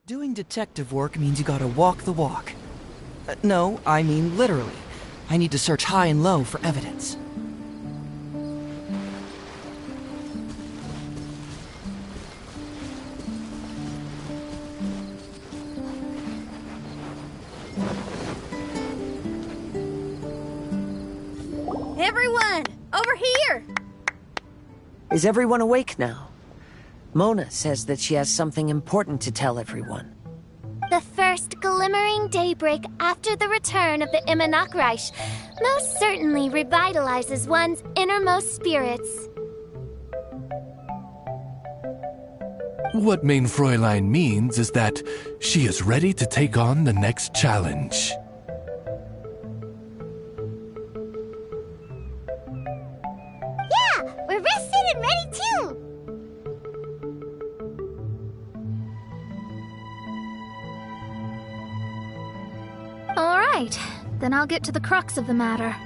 Doing detective work means you gotta walk the walk. No, I mean literally. I need to search high and low for evidence. Everyone, over here! Is everyone awake now? Mona says that she has something important to tell everyone. The first glimmering daybreak after the return of the Immonachreich most certainly revitalizes one's innermost spirits. What Mein Fräulein means is that she is ready to take on the next challenge. Yeah, we're rested and ready too! All right, then I'll get to the crux of the matter.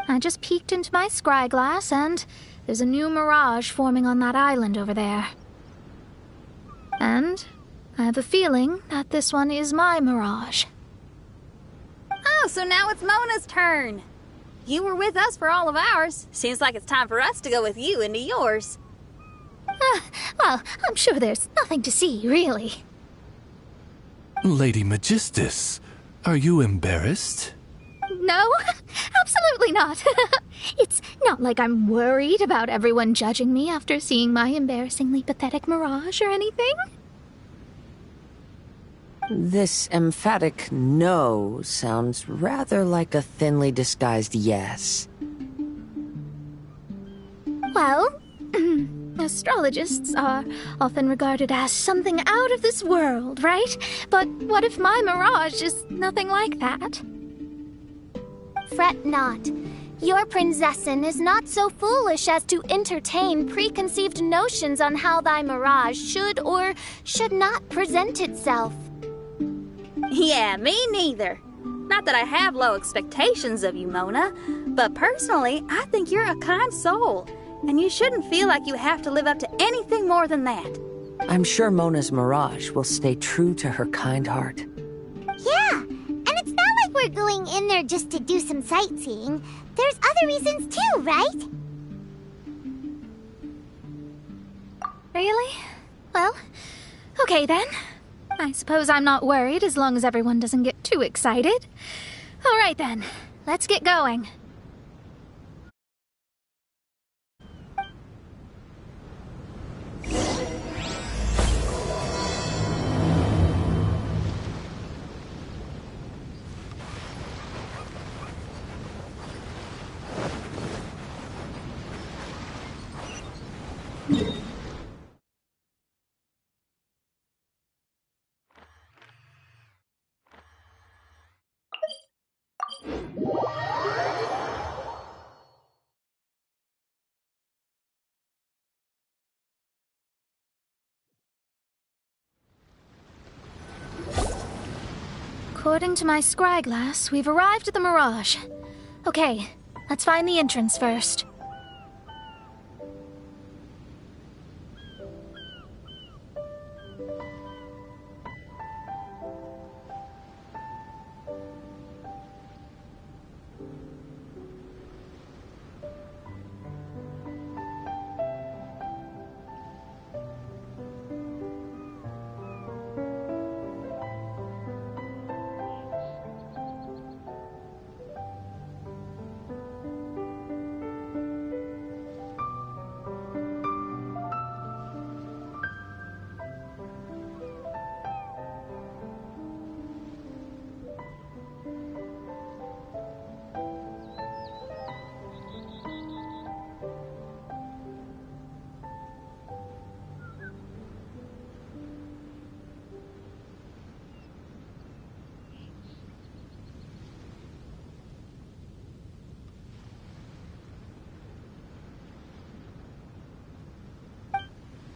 I just peeked into my scry glass, and there's a new mirage forming on that island over there. And I have a feeling that this one is my mirage. Oh, so now it's Mona's turn. You were with us for all of ours. Seems like it's time for us to go with you into yours. Well, I'm sure there's nothing to see, really. Lady Magistus, are you embarrassed? No, absolutely not. It's not like I'm worried about everyone judging me after seeing my embarrassingly pathetic mirage or anything. This emphatic no sounds rather like a thinly disguised yes. Well, astrologists are often regarded as something out of this world, right? But what if my mirage is nothing like that? Fret not. Your prinzessin is not so foolish as to entertain preconceived notions on how thy mirage should or should not present itself. Yeah, me neither. Not that I have low expectations of you, Mona, but personally, I think you're a kind soul, and you shouldn't feel like you have to live up to anything more than that. I'm sure Mona's mirage will stay true to her kind heart. Yeah, and it's not like we're going in there just to do some sightseeing. There's other reasons too, right? Really? Well, okay then. I suppose I'm not worried as long as everyone doesn't get too excited. All right then, let's get going. According to my scryglass, we've arrived at the Mirage. Okay, let's find the entrance first.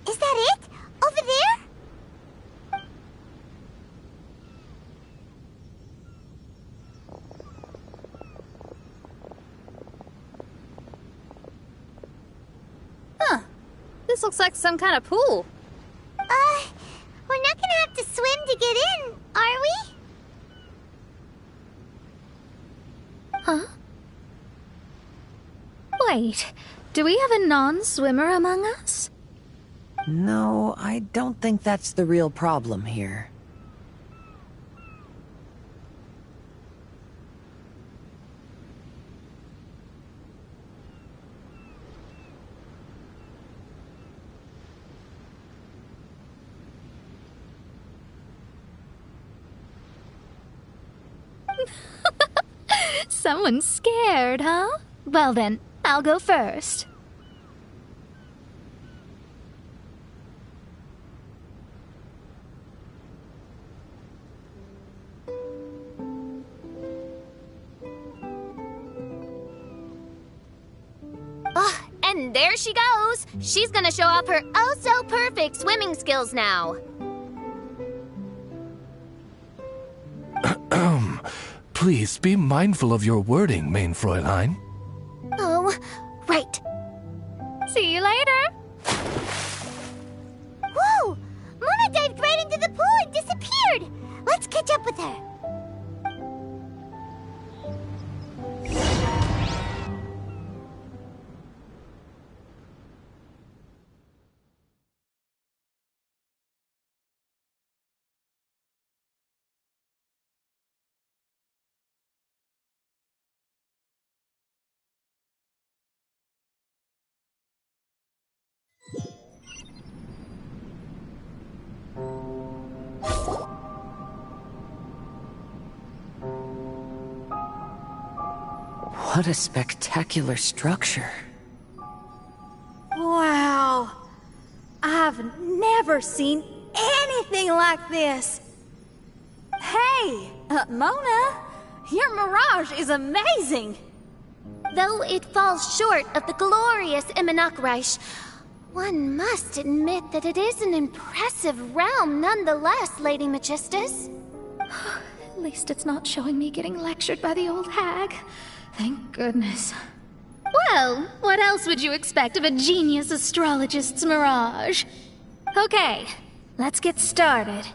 Is that it? Over there? Huh. This looks like some kind of pool. We're not gonna have to swim to get in, are we? Huh? Wait, do we have a non-swimmer among us? No, I don't think that's the real problem here. Someone's scared, huh? Well then, I'll go first. And there she goes! She's gonna show off her oh-so-perfect swimming skills now. Please be mindful of your wording, main Fräulein. Oh, right. See you later! Whoa! Mona dived right into the pool and disappeared! Let's catch up with her. What a spectacular structure. Wow. I've never seen anything like this. Hey, Mona, your mirage is amazing. Though it falls short of the glorious Immunakreich, one must admit that it is an impressive realm nonetheless, Lady Magistus. At least it's not showing me getting lectured by the old hag. Thank goodness. Well, what else would you expect of a genius astrologist's mirage? Okay, let's get started.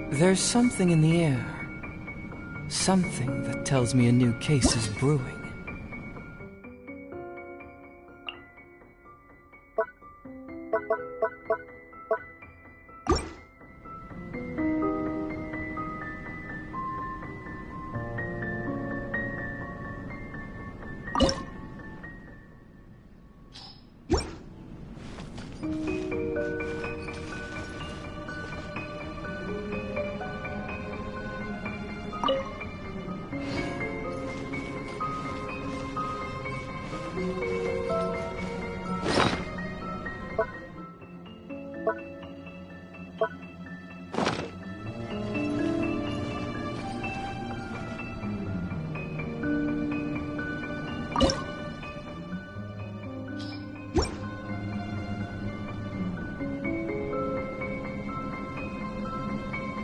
There's something in the air. Something that tells me a new case is brewing.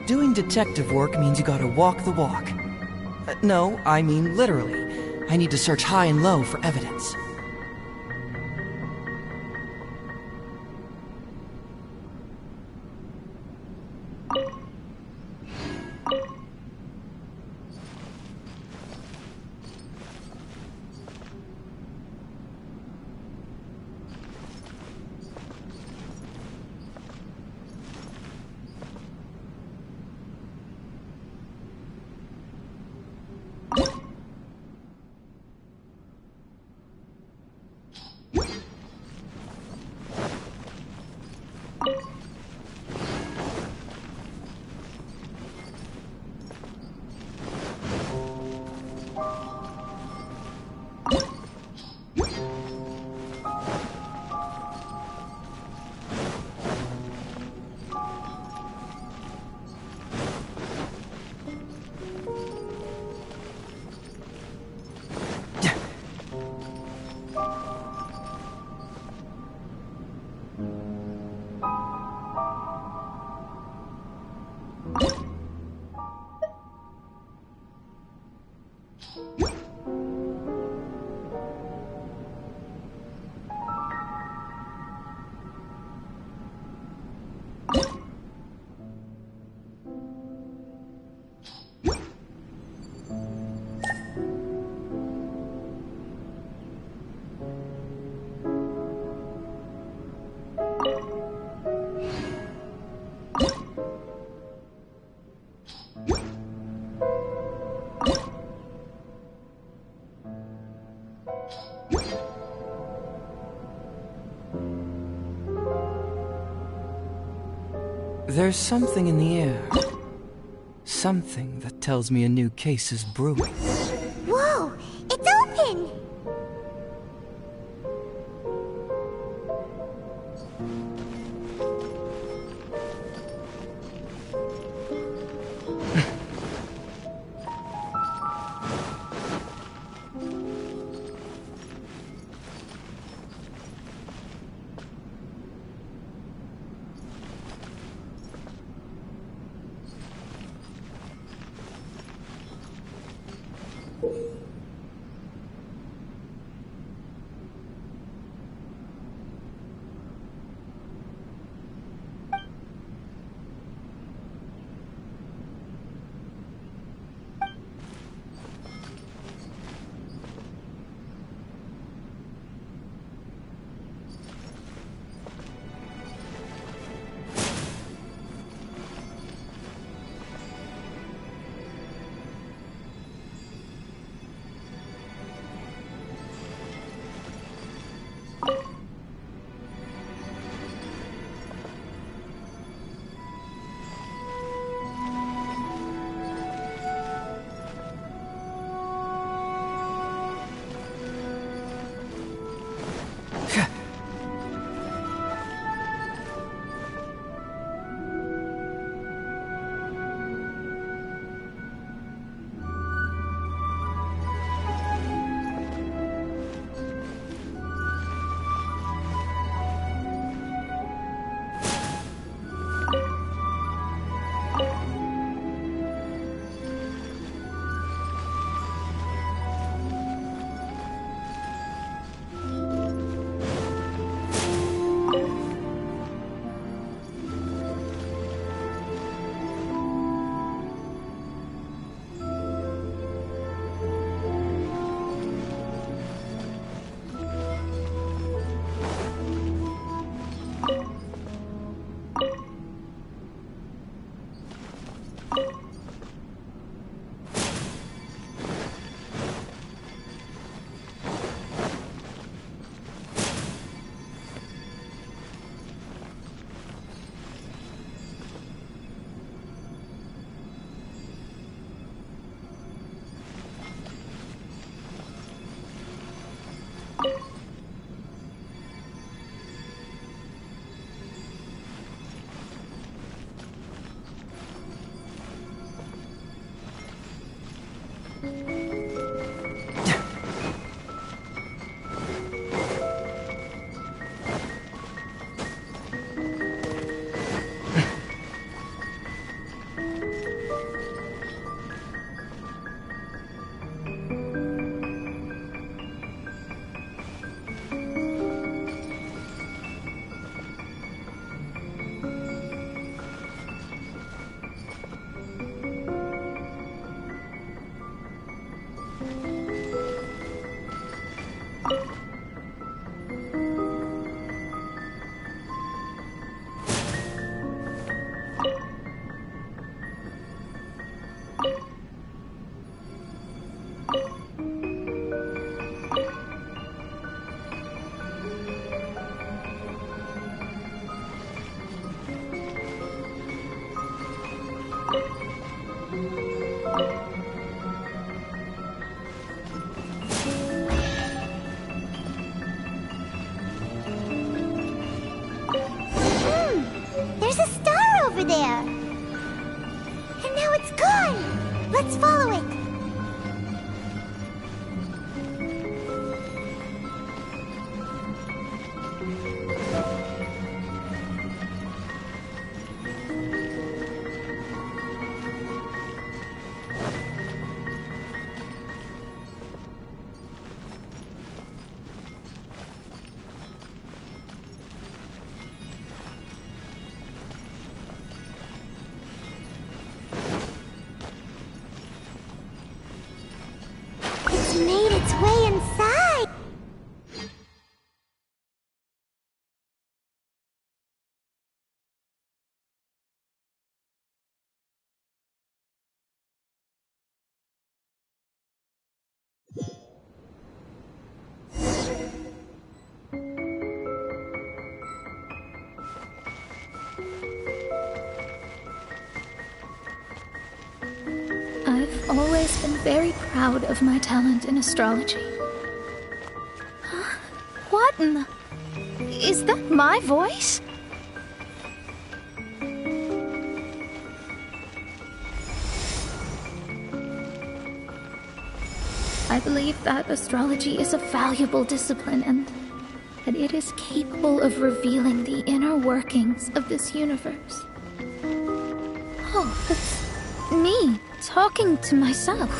Doing detective work means you gotta walk the walk. No, I mean literally. I need to search high and low for evidence. There's something in the air. Something that tells me a new case is brewing. Whoa! It's open! There's a star over there! And now it's gone! Let's follow it! It's made its way inside! I've always been very proud of my talent in astrology. Huh? What in the... Is that my voice? I believe that astrology is a valuable discipline and that it is capable of revealing the inner workings of this universe. Oh, that's me talking to myself.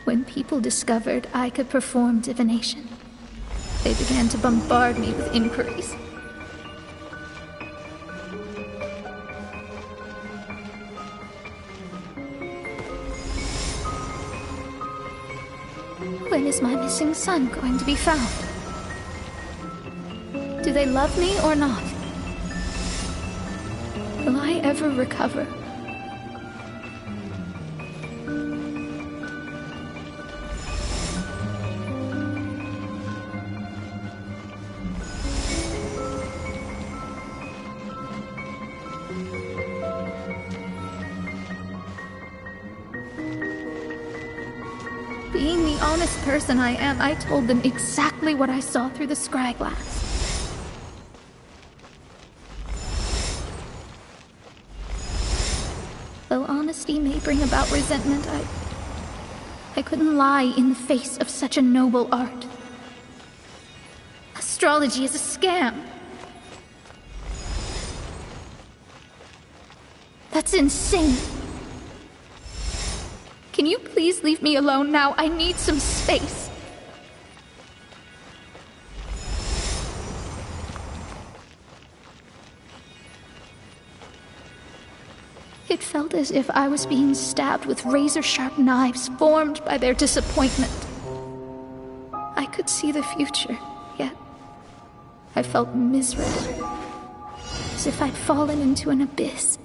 When people discovered I could perform divination, they began to bombard me with inquiries. When is my missing son going to be found? Do they love me or not? Will I ever recover? Being the honest person I am, I told them exactly what I saw through the scry glass. Though honesty may bring about resentment, I couldn't lie in the face of such a noble art. Astrology is a scam. That's insane. Can you please leave me alone now? I need some space. It felt as if I was being stabbed with razor-sharp knives formed by their disappointment. I could see the future, yet I felt miserable, as if I'd fallen into an abyss.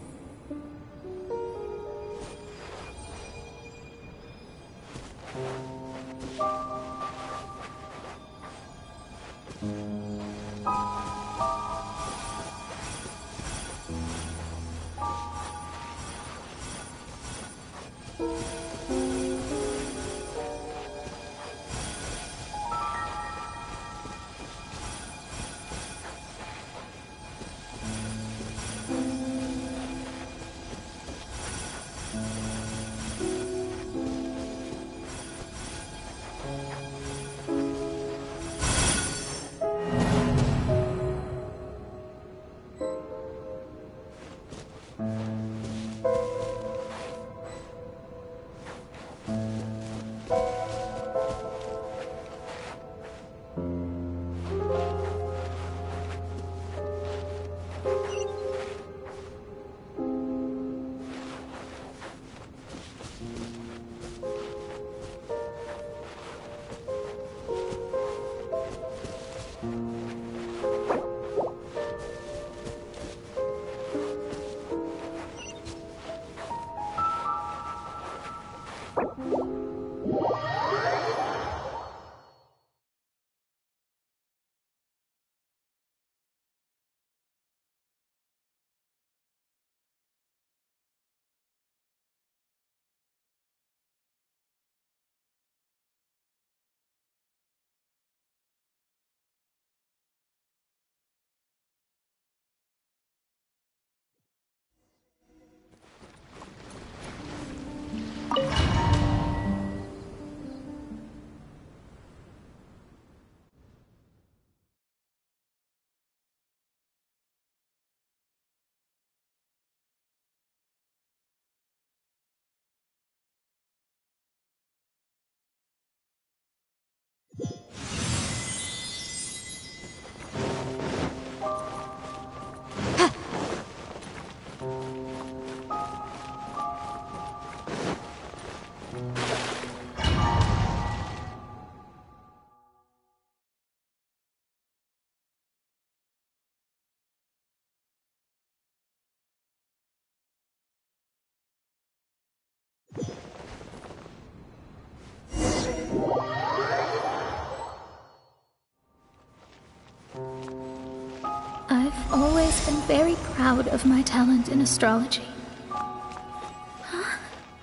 I've always been very proud of my talent in astrology. Huh?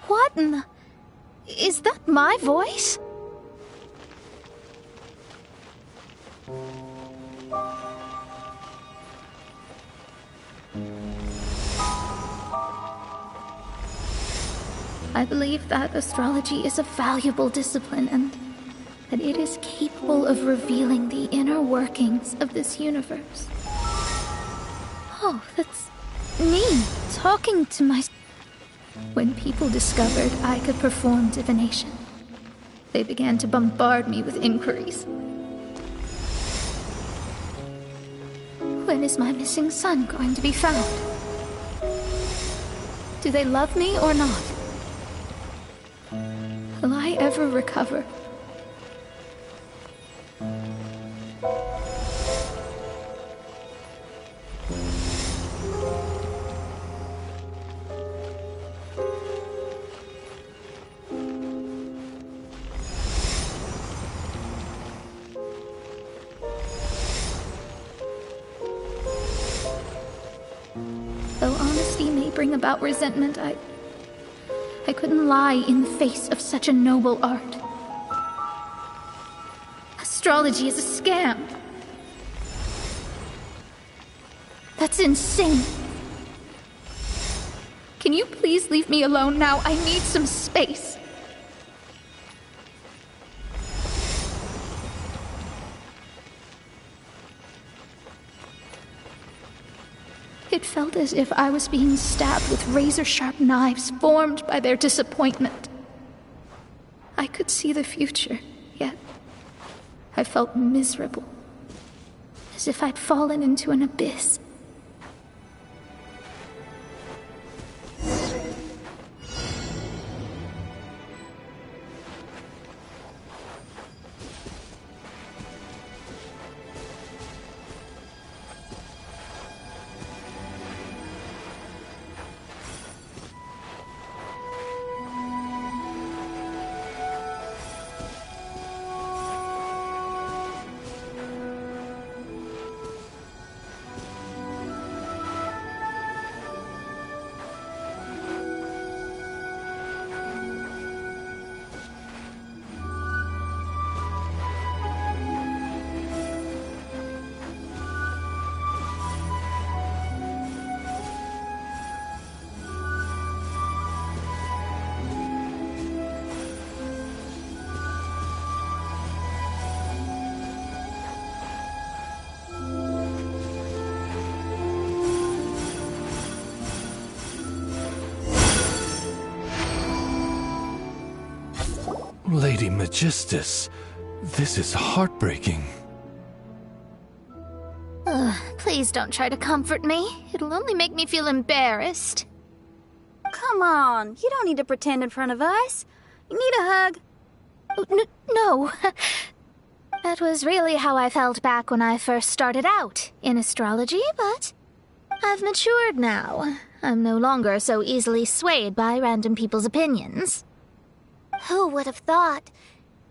What in the... Is that my voice? I believe that astrology is a valuable discipline and that it is capable of revealing the inner workings of this universe. Oh, that's me talking to my... When people discovered I could perform divination, they began to bombard me with inquiries. When is my missing son going to be found? Do they love me or not? Will I ever recover? Though honesty may bring about resentment, I couldn't lie in the face of such a noble art. Astrology is a scam. That's insane. Can you please leave me alone now? I need some space. It felt as if I was being stabbed with razor-sharp knives formed by their disappointment. I could see the future, yet I felt miserable, as if I'd fallen into an abyss. Lady Magistus, this is heartbreaking. Please don't try to comfort me. It'll only make me feel embarrassed. Come on, you don't need to pretend in front of us. You need a hug. No. That was really how I felt back when I first started out in astrology, but I've matured now. I'm no longer so easily swayed by random people's opinions. Who would have thought?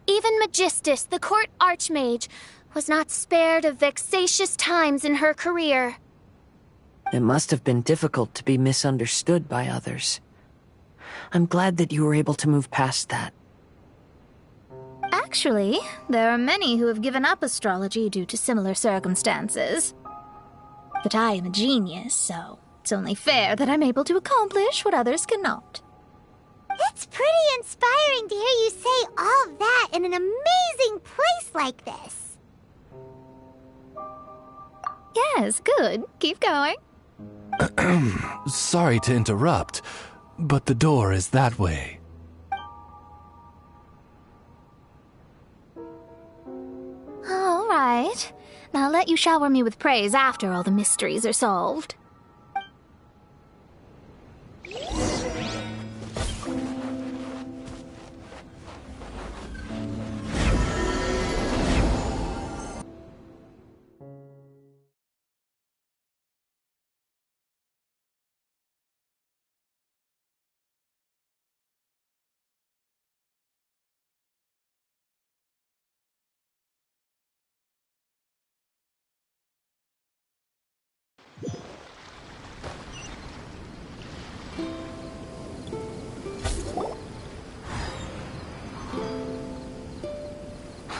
Even Magistus, the court archmage, was not spared of vexatious times in her career. It must have been difficult to be misunderstood by others. I'm glad that you were able to move past that. Actually, there are many who have given up astrology due to similar circumstances. But I am a genius, so it's only fair that I'm able to accomplish what others cannot. It's pretty inspiring to hear you say all that in an amazing place like this. Yes, good. Keep going. Sorry to interrupt, but the door is that way. All right. Now let you shower me with praise after all the mysteries are solved.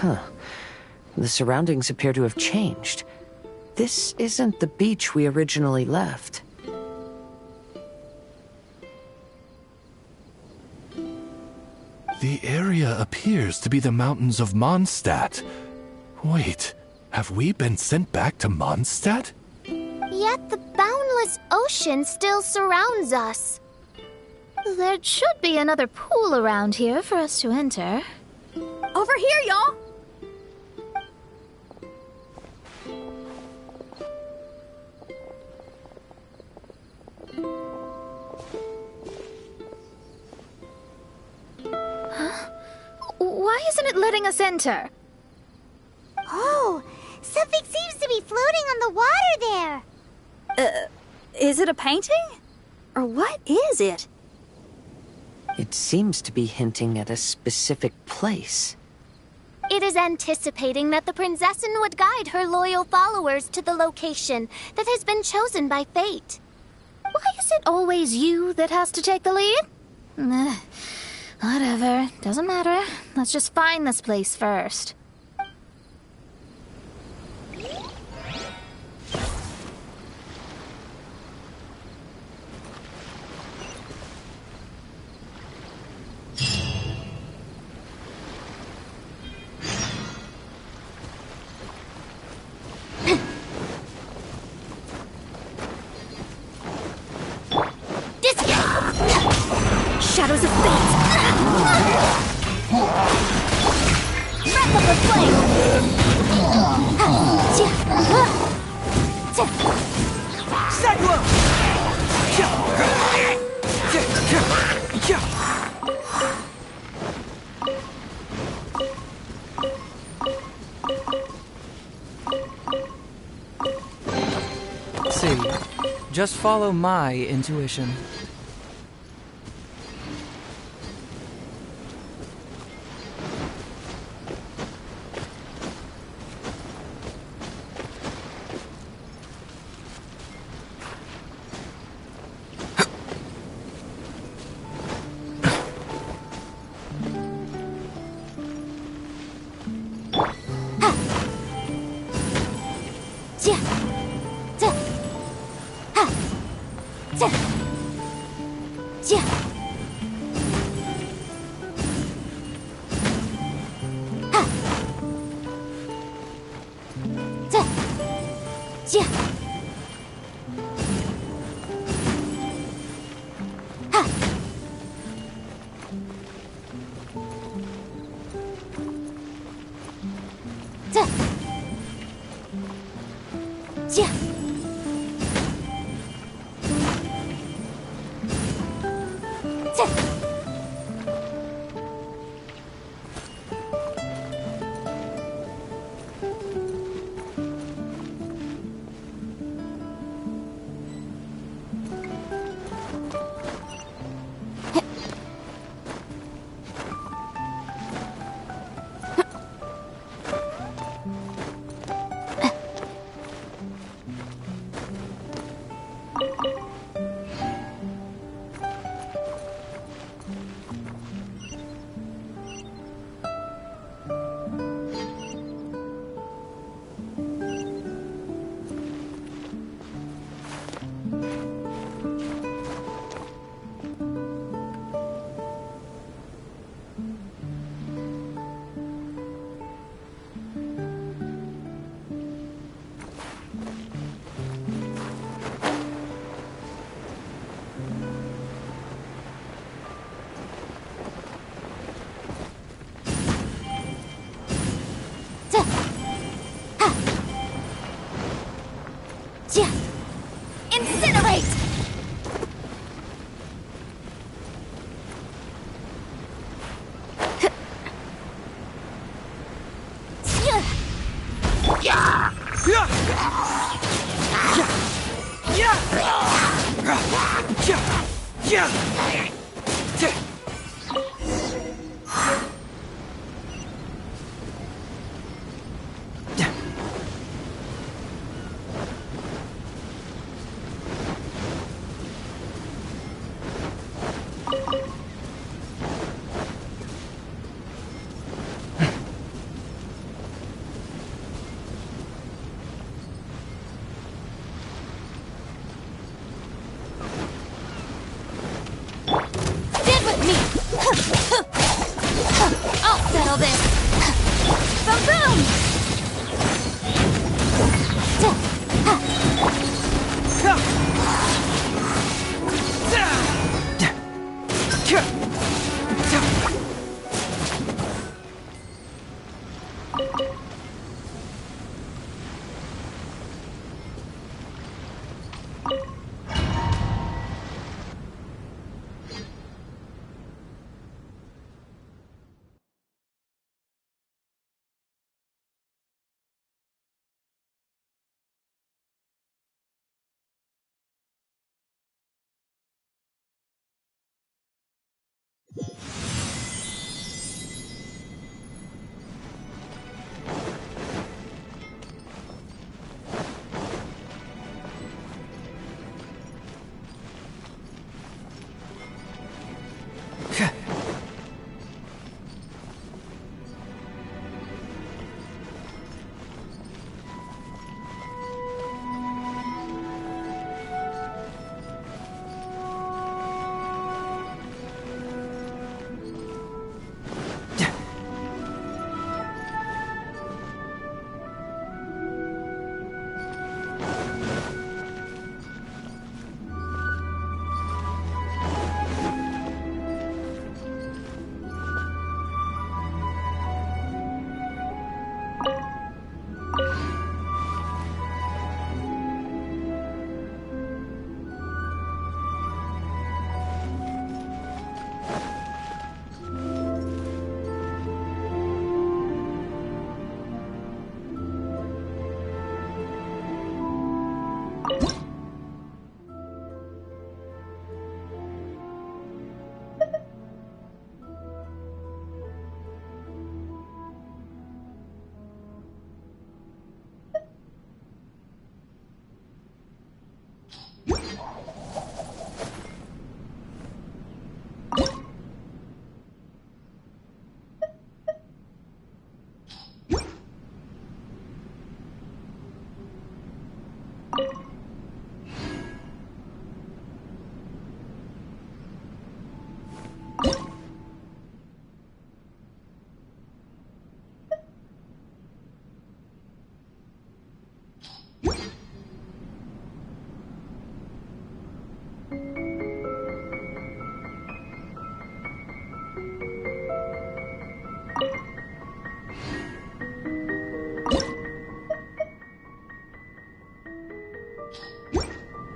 The surroundings appear to have changed. This isn't the beach we originally left. The area appears to be the mountains of Mondstadt. Wait, have we been sent back to Mondstadt? Yet the boundless ocean still surrounds us. There should be another pool around here for us to enter. Over here, y'all! Why isn't it letting us enter? Oh, something seems to be floating on the water there. Is it a painting? Or what is it? It seems to be hinting at a specific place. It is anticipating that the Prinzessin would guide her loyal followers to the location that has been chosen by fate. Why is it always you that has to take the lead? Whatever, doesn't matter. Let's just find this place first. Shadows of fate! Wrap up the flame! See, just follow my intuition. Incinerate!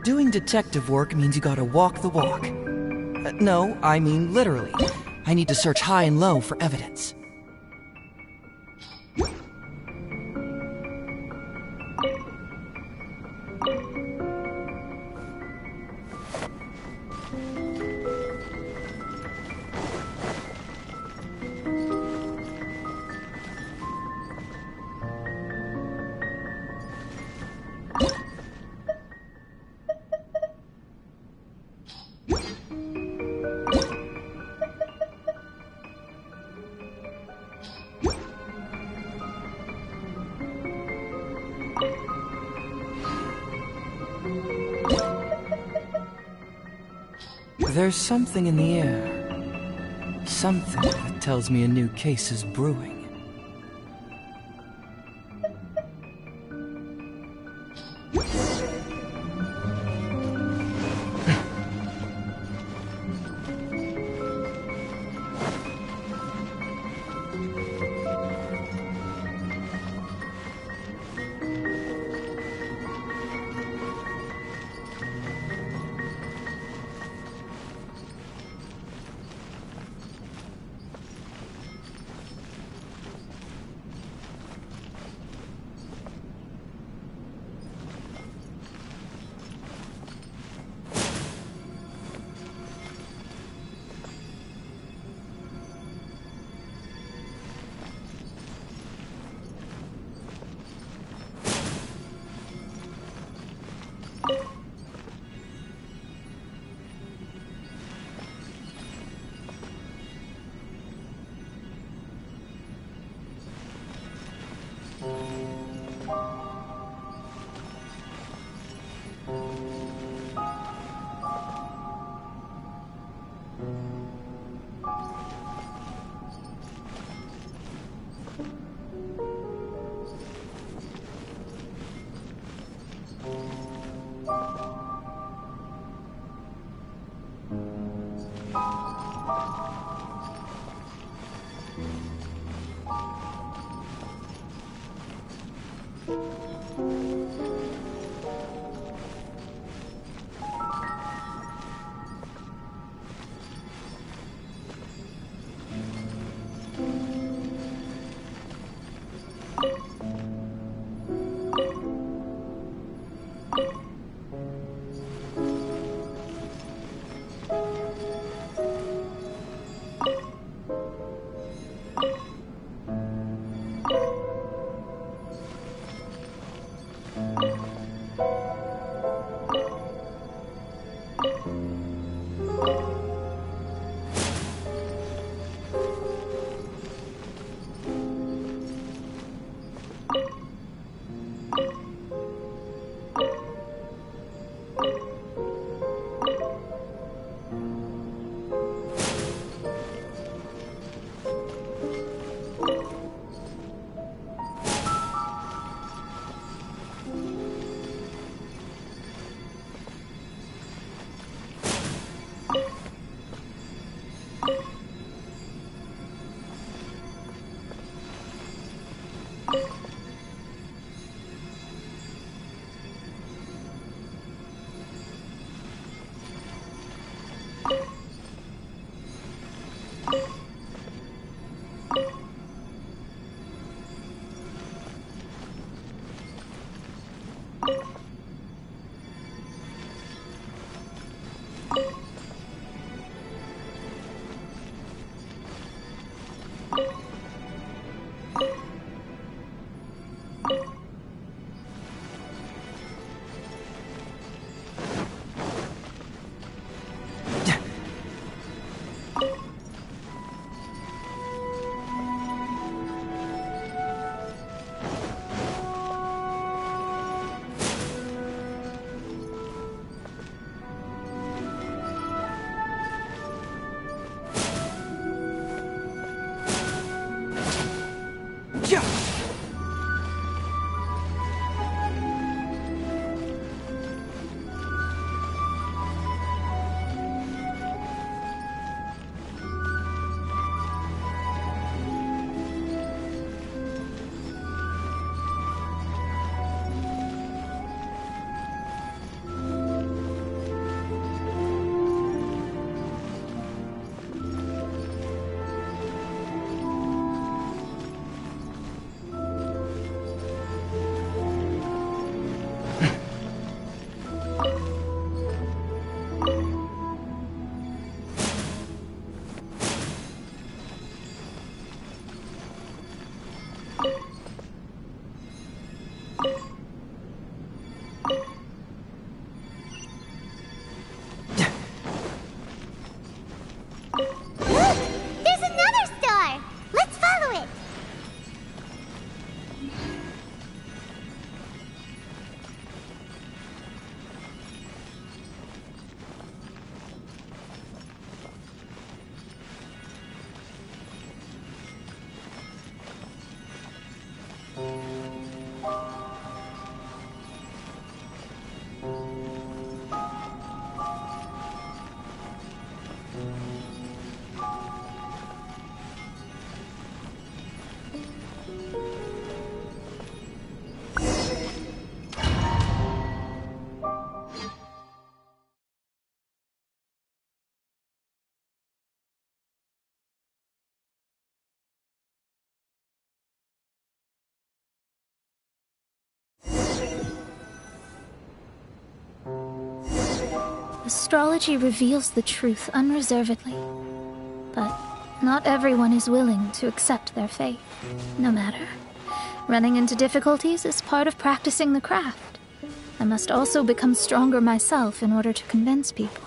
Doing detective work means you gotta walk the walk. No, I mean literally. I need to search high and low for evidence. There's something in the air. Something that tells me a new case is brewing. Astrology reveals the truth unreservedly, but not everyone is willing to accept their fate. No matter. Running into difficulties is part of practicing the craft. I must also become stronger myself in order to convince people.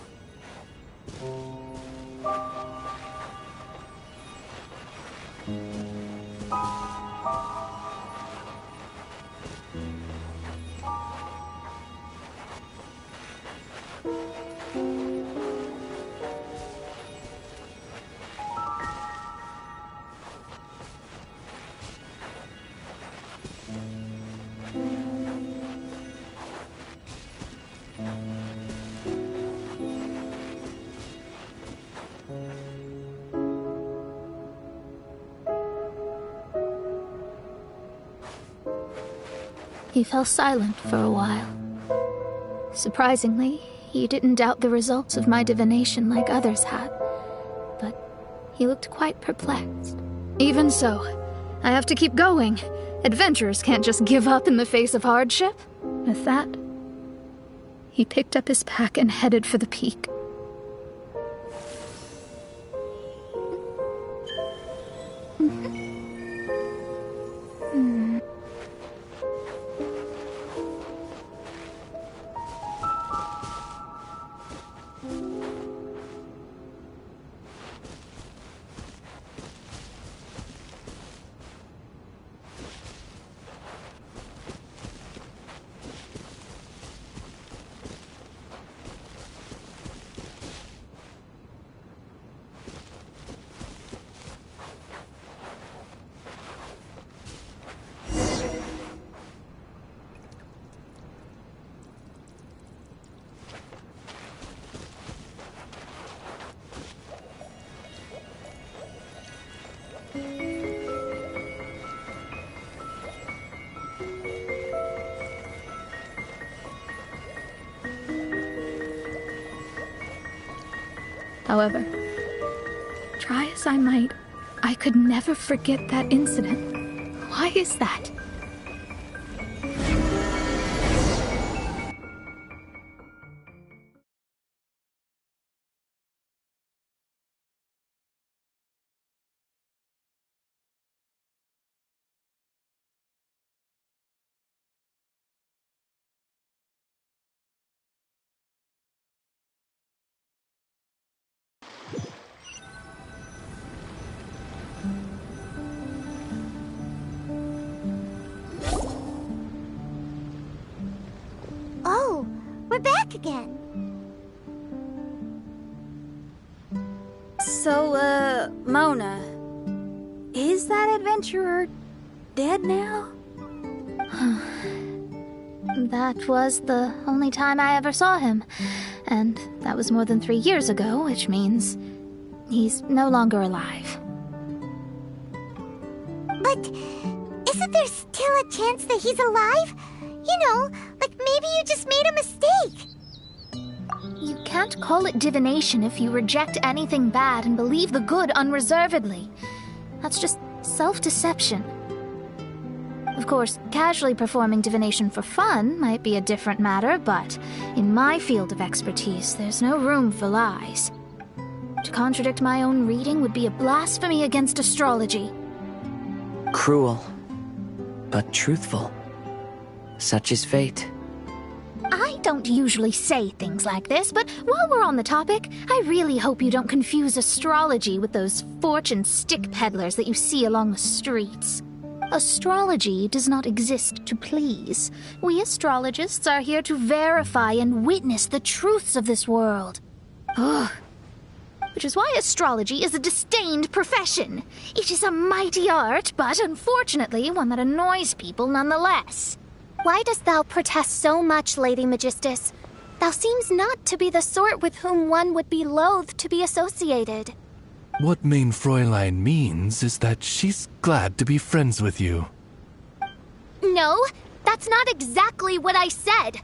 He fell silent for a while. Surprisingly, he didn't doubt the results of my divination like others had, but he looked quite perplexed. Even so, I have to keep going. Adventurers can't just give up in the face of hardship. With that, he picked up his pack and headed for the peak. However, try as I might, I could never forget that incident. Why is that? Oh, we're back again. So, Mona, is that adventurer dead now? That was the only time I ever saw him, and that was more than 3 years ago, which means he's no longer alive. But isn't there still a chance that he's alive? You know, like maybe you just made a mistake. You can't call it divination if you reject anything bad and believe the good unreservedly. That's just self-deception. Of course, casually performing divination for fun might be a different matter, but in my field of expertise, there's no room for lies. To contradict my own reading would be a blasphemy against astrology. Cruel, but truthful. Such is fate. I don't usually say things like this, but while we're on the topic, I really hope you don't confuse astrology with those fortune stick peddlers that you see along the streets. Astrology does not exist to please. We astrologists are here to verify and witness the truths of this world. Ugh. Which is why astrology is a disdained profession. It is a mighty art, but unfortunately one that annoys people nonetheless. Why dost thou protest so much, Lady Magistus? Thou seems not to be the sort with whom one would be loath to be associated. What Main Fräulein means is that she's glad to be friends with you. No, that's not exactly what I said.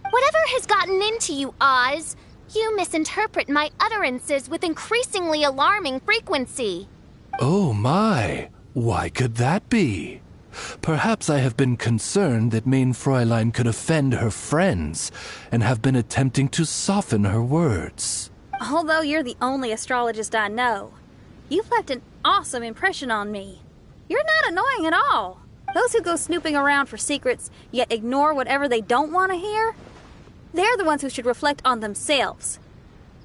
Whatever has gotten into you, Oz, you misinterpret my utterances with increasingly alarming frequency. Oh my, why could that be? Perhaps I have been concerned that Main Fräulein could offend her friends, and have been attempting to soften her words. Although you're the only astrologist I know, you've left an awesome impression on me. You're not annoying at all. Those who go snooping around for secrets, yet ignore whatever they don't want to hear, they're the ones who should reflect on themselves.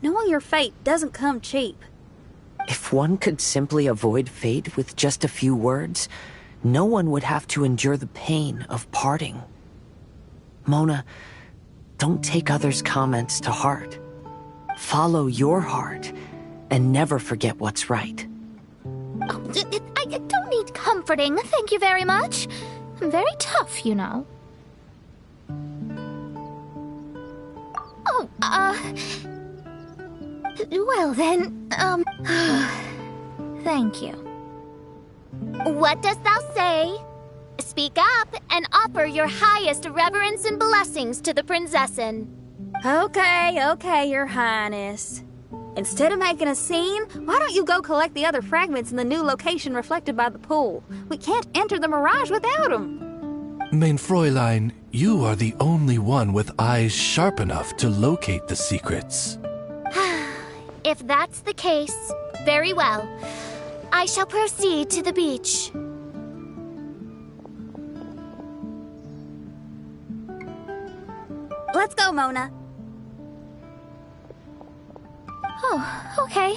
Knowing your fate doesn't come cheap. If one could simply avoid fate with just a few words, no one would have to endure the pain of parting. Mona, don't take others' comments to heart. Follow your heart, and never forget what's right. Oh, I don't need comforting, thank you very much. I'm very tough, you know. Oh, well then, thank you. What dost thou say? Speak up and offer your highest reverence and blessings to the Prinzessin. Okay, Your Highness. Instead of making a scene, why don't you go collect the other fragments in the new location reflected by the pool? We can't enter the mirage without them. Main Fräulein, you are the only one with eyes sharp enough to locate the secrets. If that's the case, very well. I shall proceed to the beach. Let's go, Mona. Oh, okay.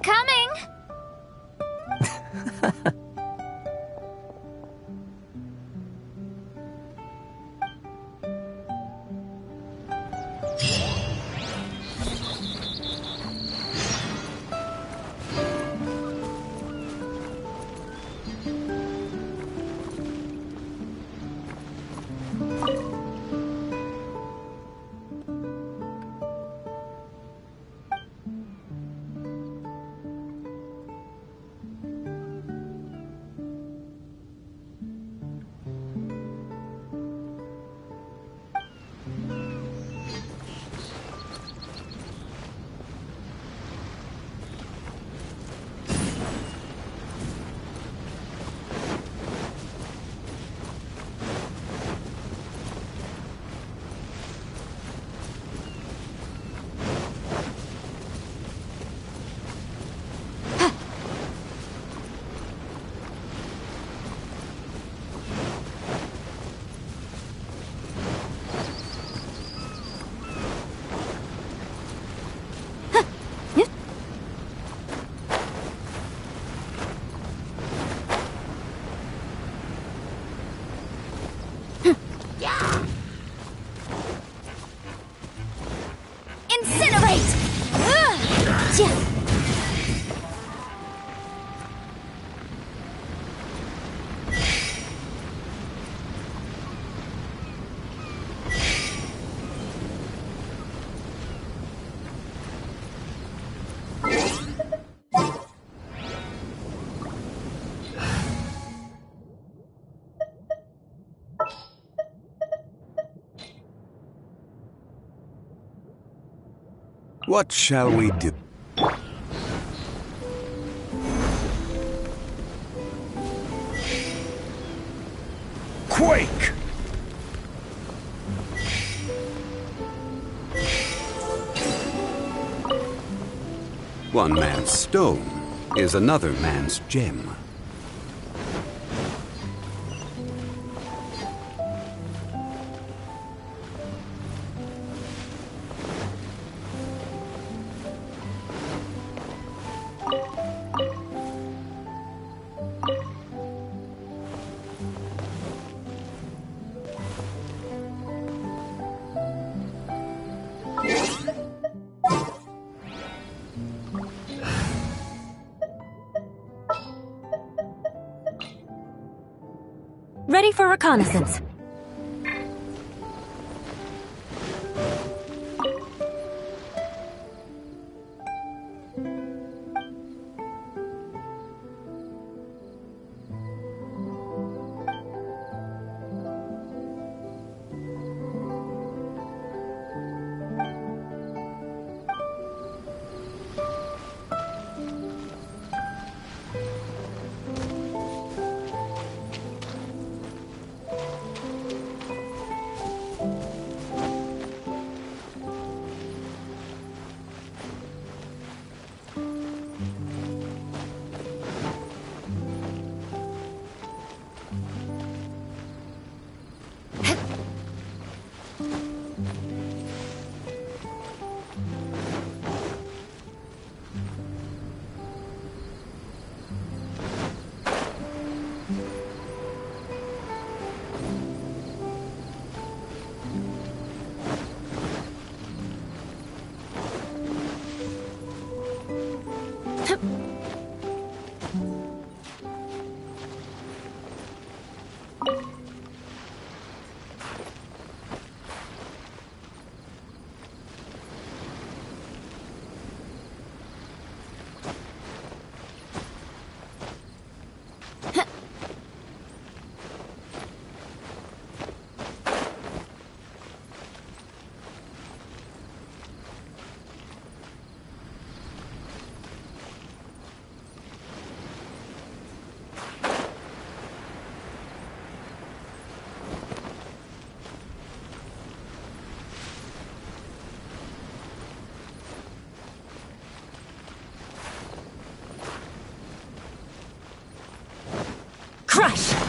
Coming! What shall we do? Quake! One man's stone is another man's gem. Ready for reconnaissance. Crush!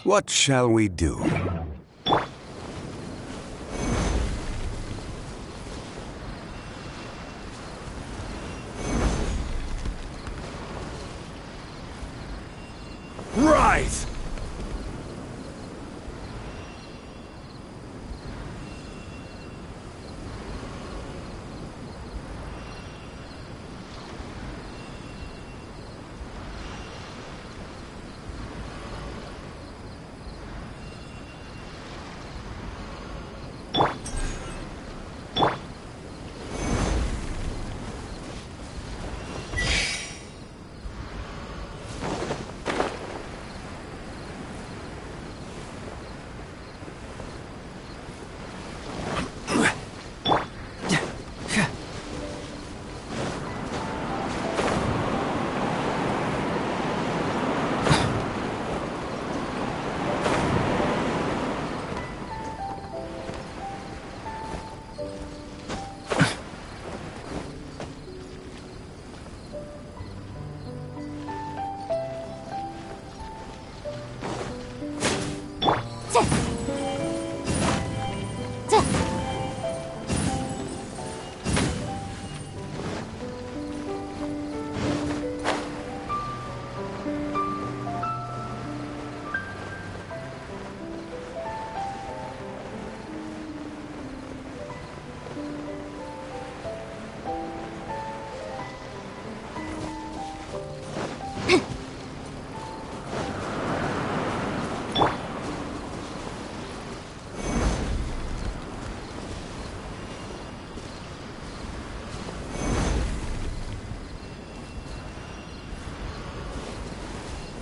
What shall we do? Right!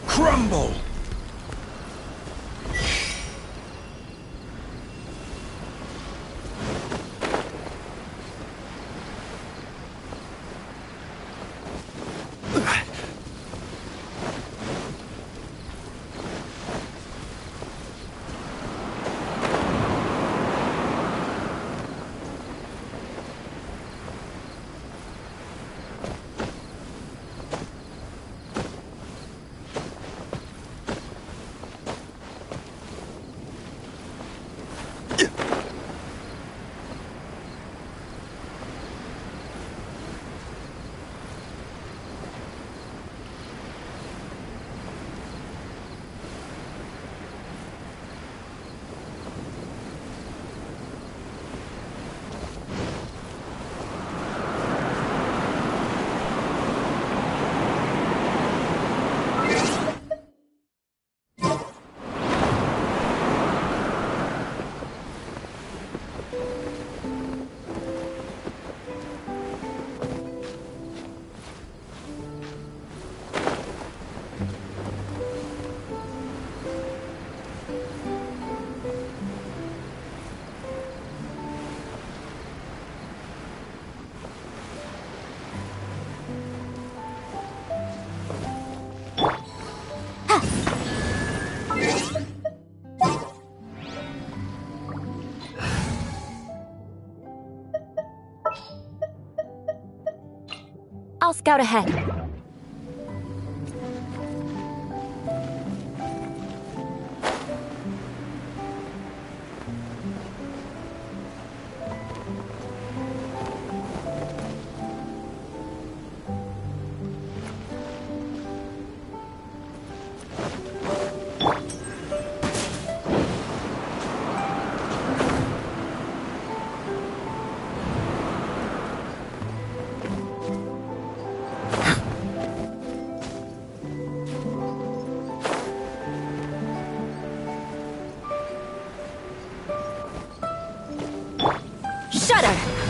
Crumble! I'll scout ahead. Shudder!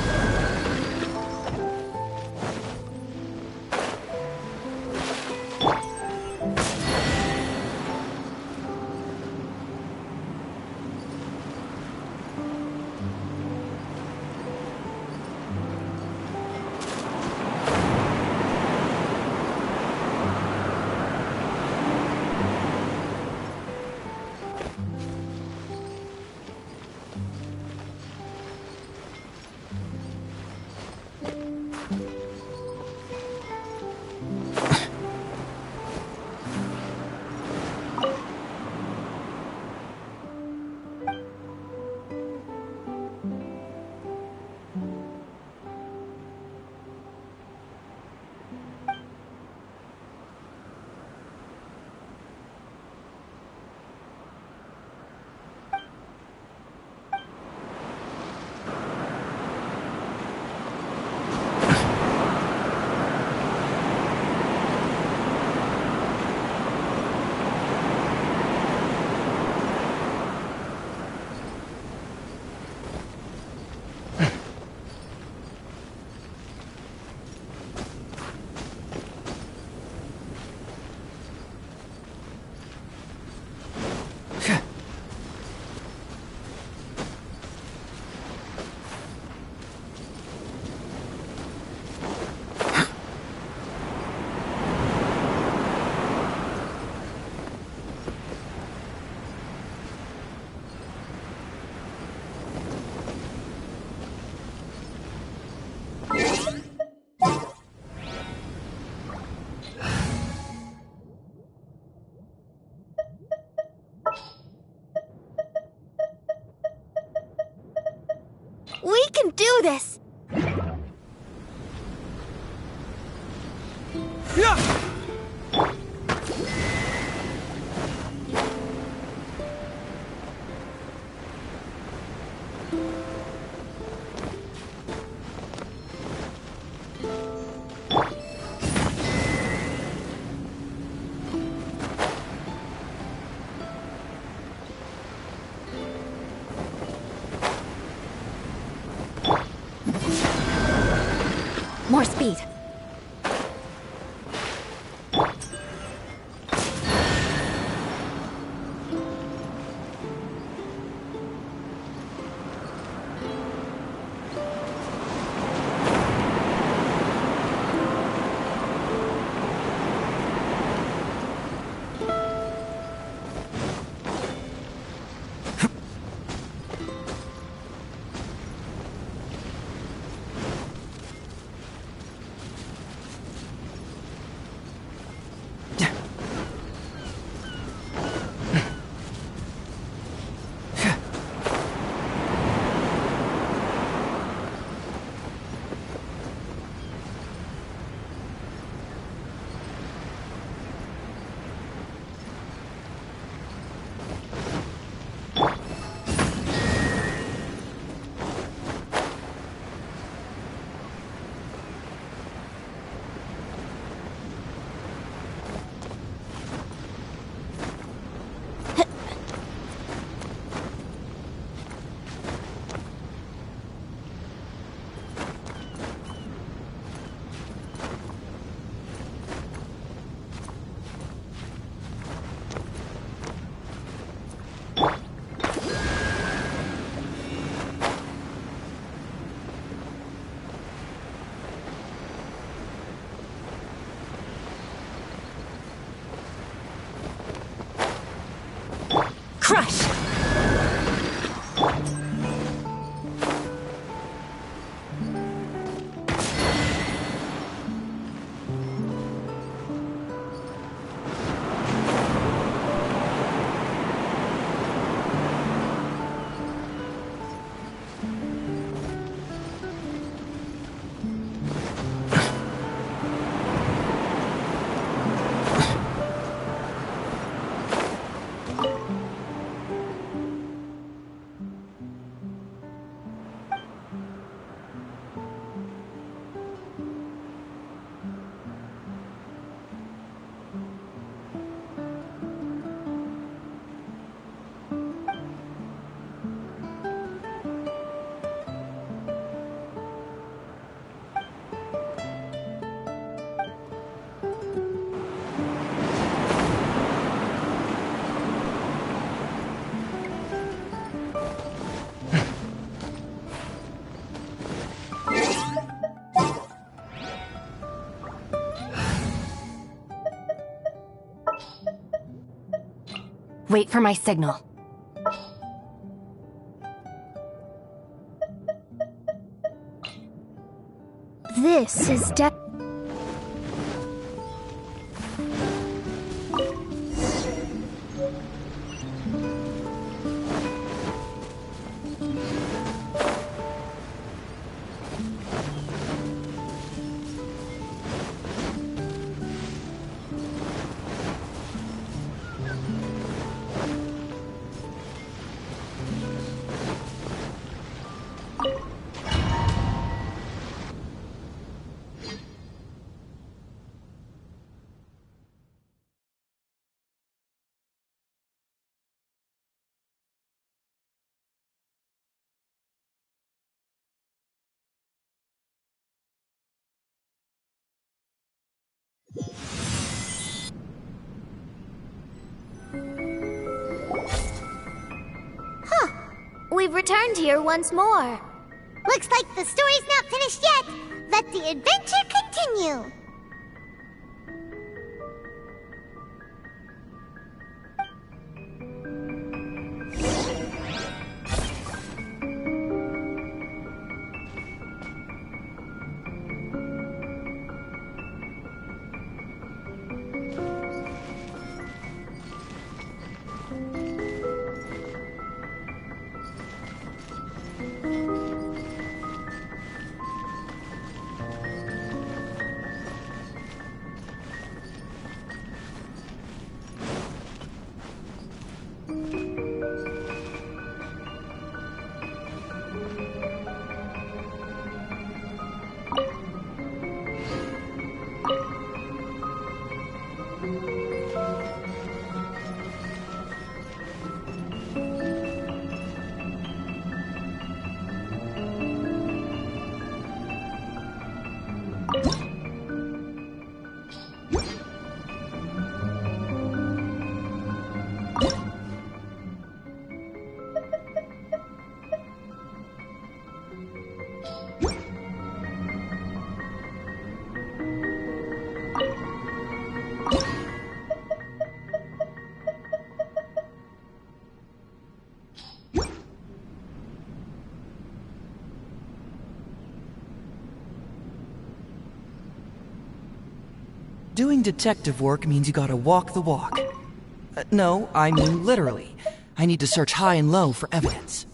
We can do this! More speed. Crush! Wait for my signal. This is We've returned here once more. Looks like the story's not finished yet. Let the adventure continue. Doing detective work means you gotta walk the walk. No, I mean literally. I need to search high and low for evidence.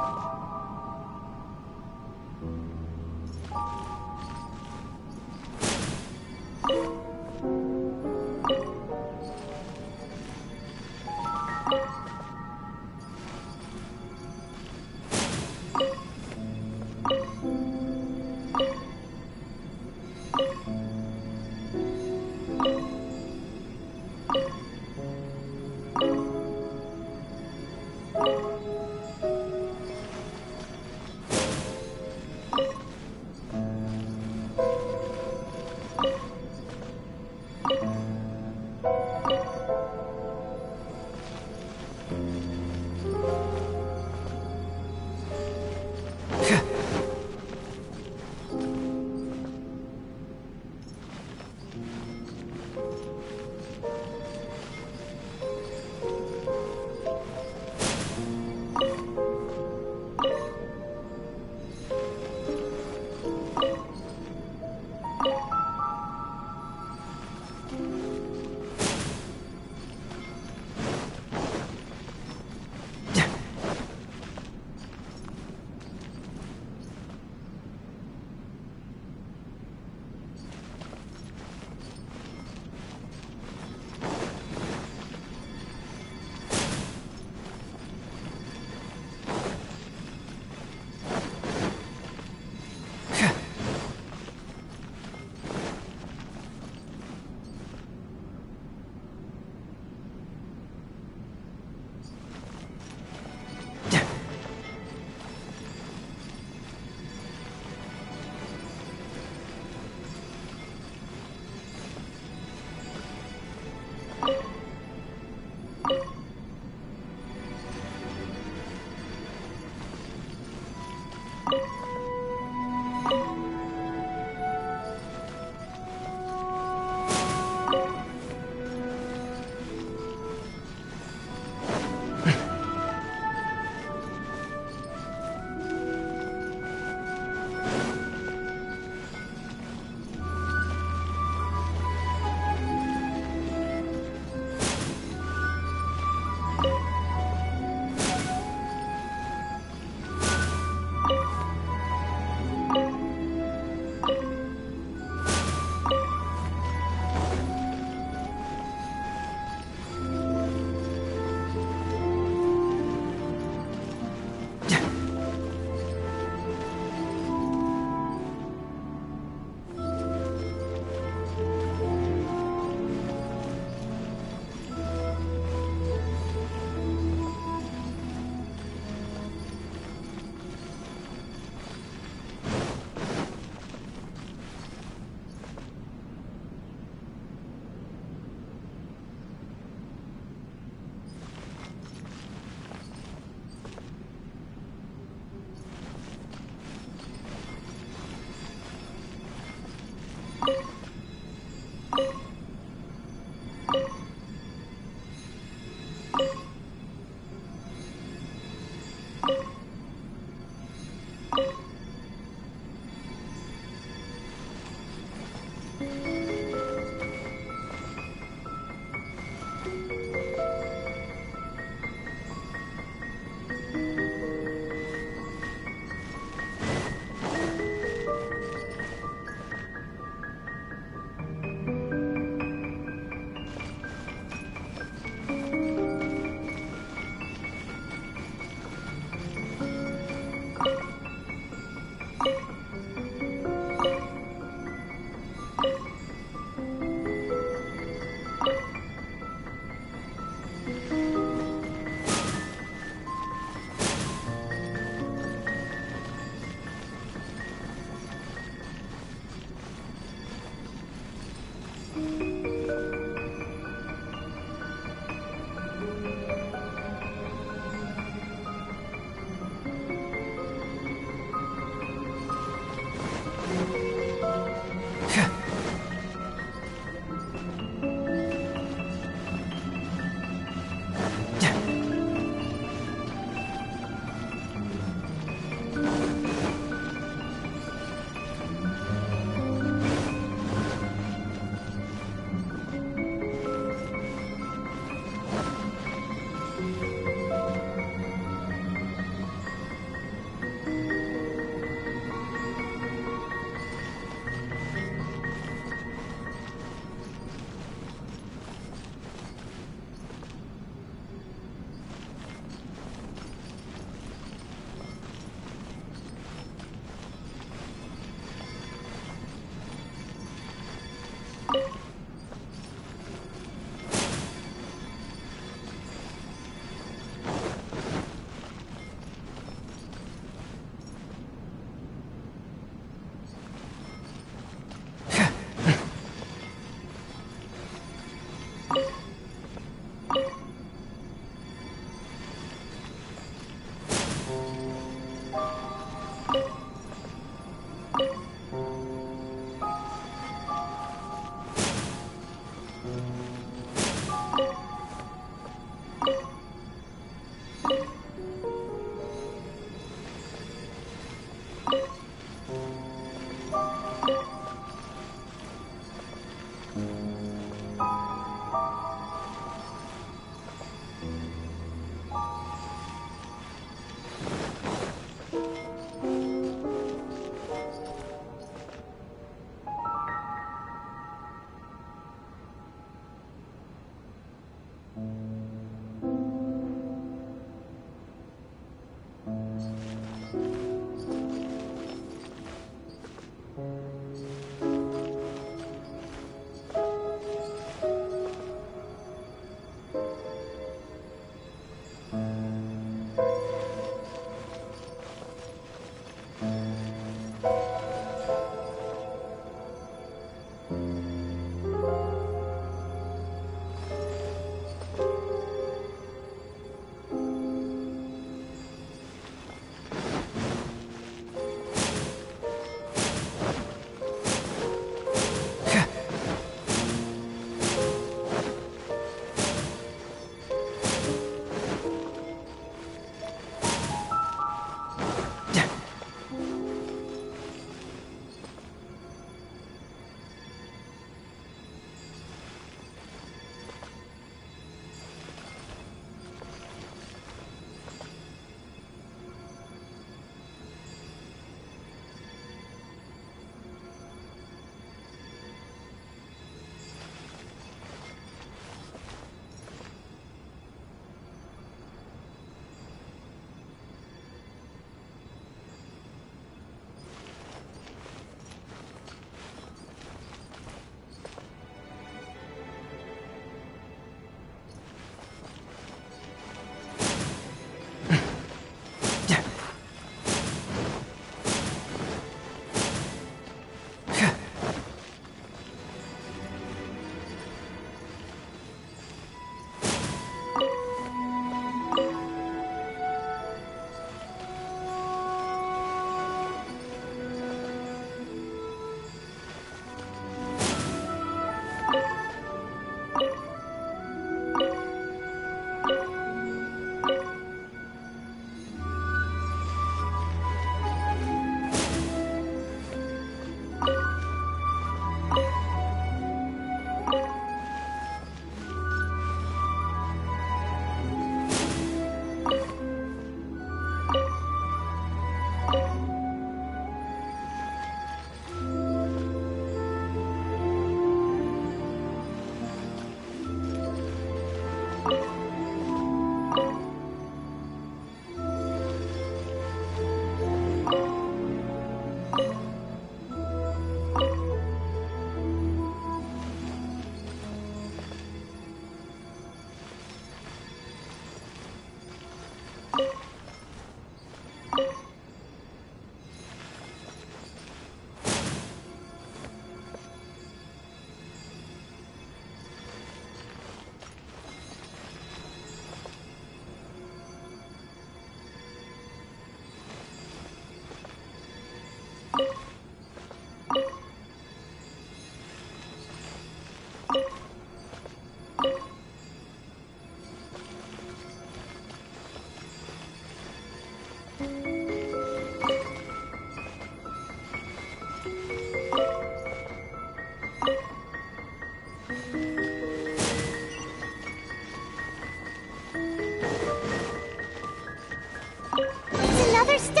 It's another star!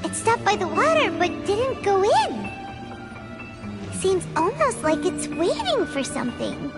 It stopped by the water, but didn't go in. Seems almost like it's waiting for something.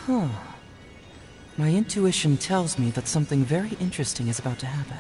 Huh. My intuition tells me that something very interesting is about to happen.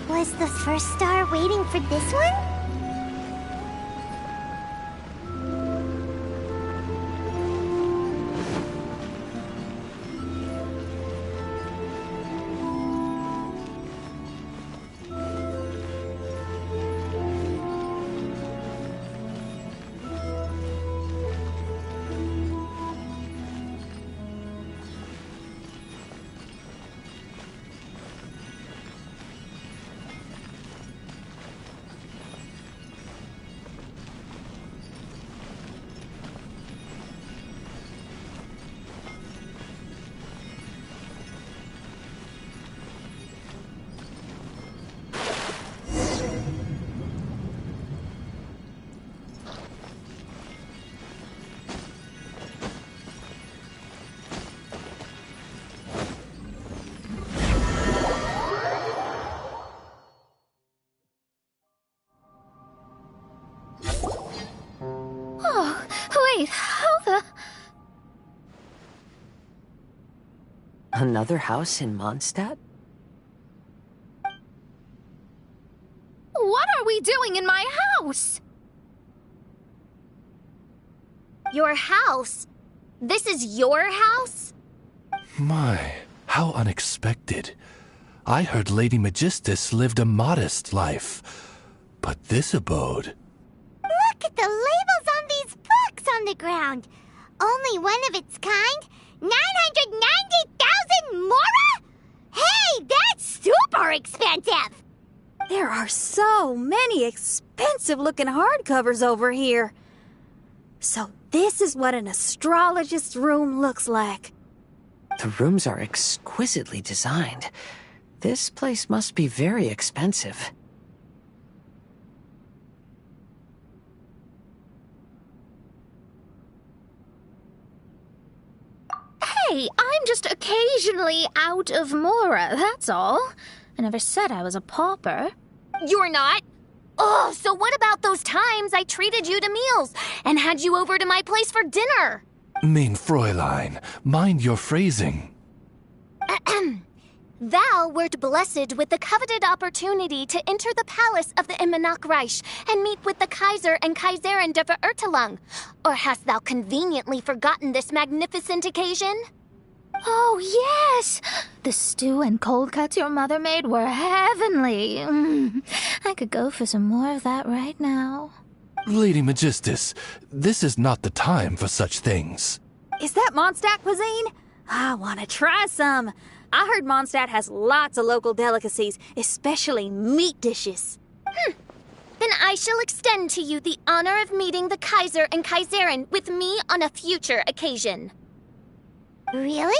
Was the first star waiting for this one? Wait, how the... Another house in Mondstadt? What are we doing in my house? Your house? This is your house? My, how unexpected. I heard Lady Magistus lived a modest life. But this abode... Look at the labels on these books on the ground. Only one of its kind? 990,000 mora? Hey, that's super expensive! There are so many expensive-looking hardcovers over here. So this is what an astrologist's room looks like. The rooms are exquisitely designed. This place must be very expensive. Hey, I'm just occasionally out of mora, that's all. I never said I was a pauper. You're not? Oh, so what about those times I treated you to meals and had you over to my place for dinner? Mein Fräulein, mind your phrasing. Thou wert blessed with the coveted opportunity to enter the palace of the Immanok Reich and meet with the Kaiser and Kaiserin der Verurteilung. Or hast thou conveniently forgotten this magnificent occasion? Oh, yes! The stew and cold cuts your mother made were heavenly. I could go for some more of that right now. Lady Magistus, this is not the time for such things. Is that Mondstadt cuisine? I want to try some. I heard Mondstadt has lots of local delicacies, especially meat dishes. Then I shall extend to you the honor of meeting the Kaiser and Kaiserin with me on a future occasion. Really?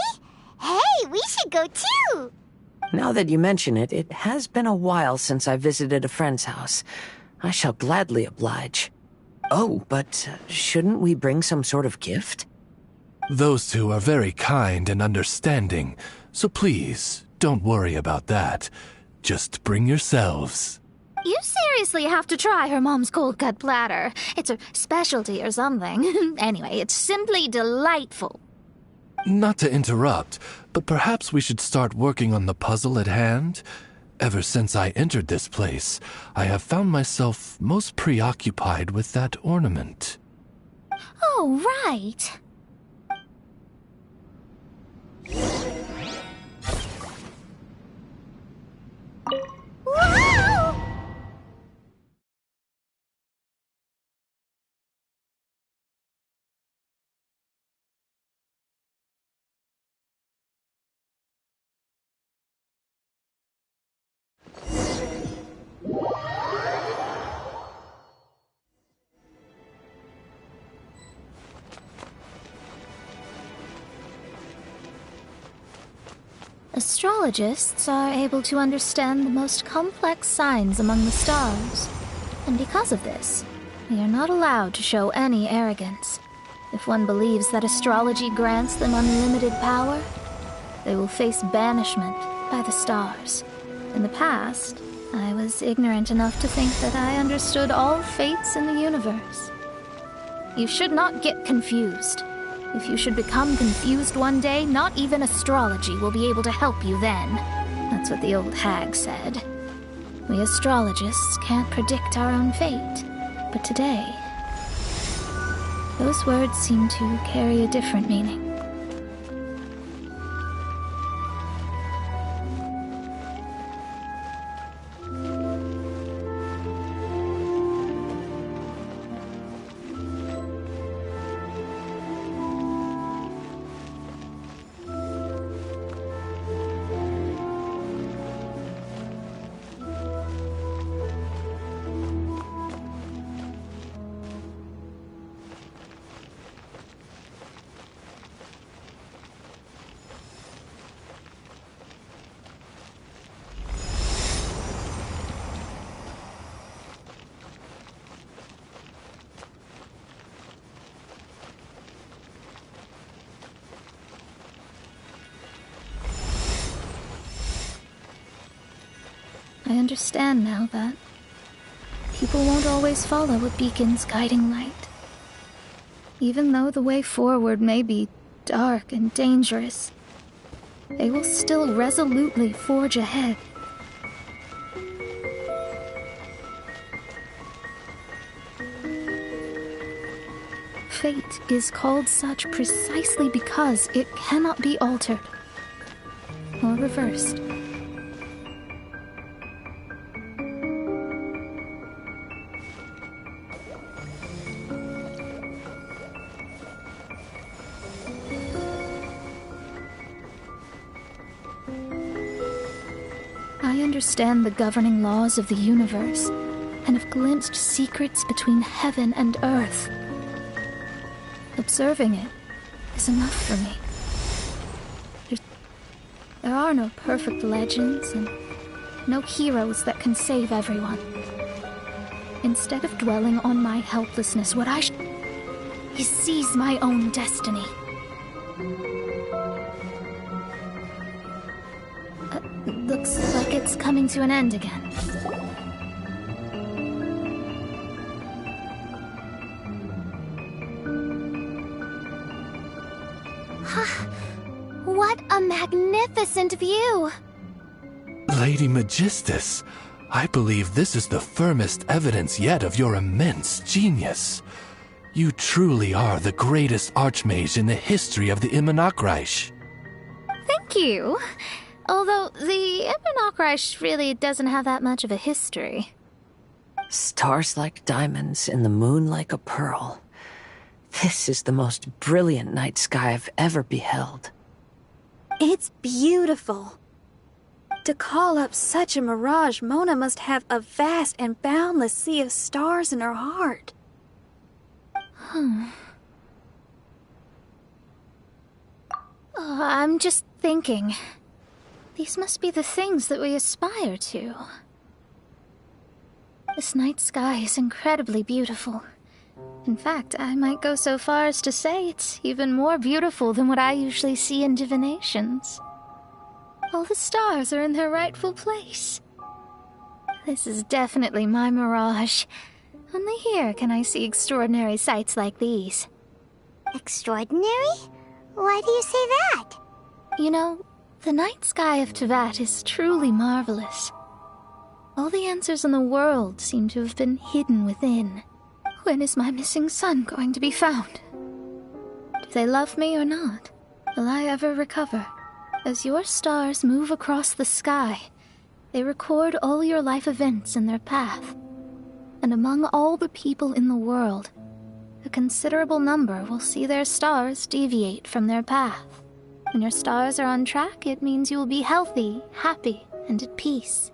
Hey, we should go too! Now that you mention it, it has been a while since I visited a friend's house. I shall gladly oblige. Oh, but shouldn't we bring some sort of gift? Those two are very kind and understanding, so please, don't worry about that. Just bring yourselves. You seriously have to try her mom's cold cut platter. It's her specialty or something. Anyway, it's simply delightful. Not to interrupt, but perhaps we should start working on the puzzle at hand? Ever since I entered this place, I have found myself most preoccupied with that ornament. Oh, right. Whoa! Astrologists are able to understand the most complex signs among the stars. And because of this, they are not allowed to show any arrogance. If one believes that astrology grants them unlimited power, they will face banishment by the stars. In the past, I was ignorant enough to think that I understood all fates in the universe. You should not get confused. If you should become confused one day, not even astrology will be able to help you then. That's what the old hag said. We astrologists can't predict our own fate. But today, those words seem to carry a different meaning. I understand now that people won't always follow a beacon's guiding light. Even though the way forward may be dark and dangerous, they will still resolutely forge ahead. Fate is called such precisely because it cannot be altered or reversed. understand the governing laws of the universe and have glimpsed secrets between heaven and earth. Observing it is enough for me. There are no perfect legends and no heroes that can save everyone. Instead of dwelling on my helplessness, what I should is seize my own destiny. Looks like it's coming to an end again. What a magnificent view! Lady Magistus, I believe this is the firmest evidence yet of your immense genius. You truly are the greatest archmage in the history of the Immunokreich. Thank you. Although the Immunokreich really doesn't have that much of a history. Stars like diamonds and the moon like a pearl. This is the most brilliant night sky I've ever beheld. It's beautiful. To call up such a mirage, Mona must have a vast and boundless sea of stars in her heart. I'm just thinking. These must be the things that we aspire to. This night sky is incredibly beautiful. In fact, I might go so far as to say it's even more beautiful than what I usually see in divinations. All the stars are in their rightful place. This is definitely my mirage. Only here can I see extraordinary sights like these. Extraordinary? Why do you say that? You know, the night sky of Tevat is truly marvelous. All the answers in the world seem to have been hidden within. When is my missing son going to be found? Do they love me or not? Will I ever recover? As your stars move across the sky, they record all your life events in their path. And among all the people in the world, a considerable number will see their stars deviate from their path. When your stars are on track, it means you will be healthy, happy, and at peace.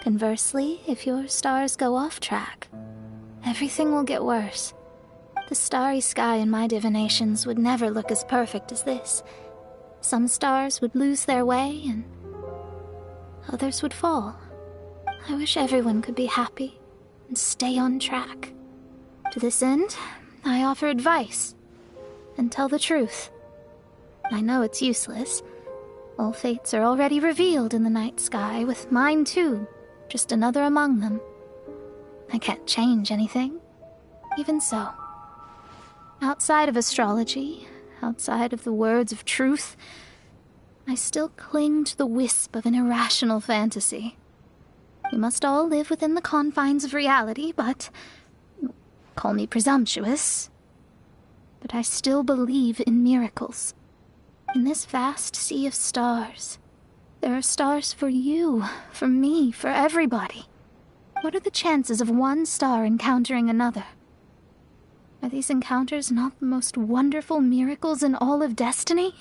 Conversely, if your stars go off track, everything will get worse. The starry sky in my divinations would never look as perfect as this. Some stars would lose their way, and others would fall. I wish everyone could be happy and stay on track. To this end, I offer advice and tell the truth. I know it's useless. All fates are already revealed in the night sky, with mine too, just another among them. I can't change anything. Even so, outside of astrology, outside of the words of truth, I still cling to the wisp of an irrational fantasy. We must all live within the confines of reality, but call me presumptuous. But I still believe in miracles. In this vast sea of stars, there are stars for you, for me, for everybody. What are the chances of one star encountering another? Are these encounters not the most wonderful miracles in all of destiny?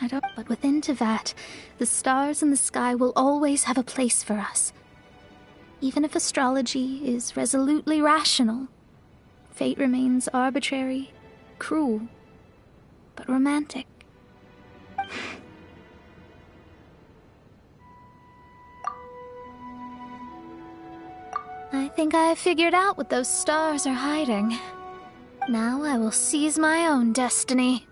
I don't, but within Tevat, the stars in the sky will always have a place for us. Even if astrology is resolutely rational, fate remains arbitrary, cruel, but romantic. I think I have figured out what those stars are hiding. Now I will seize my own destiny.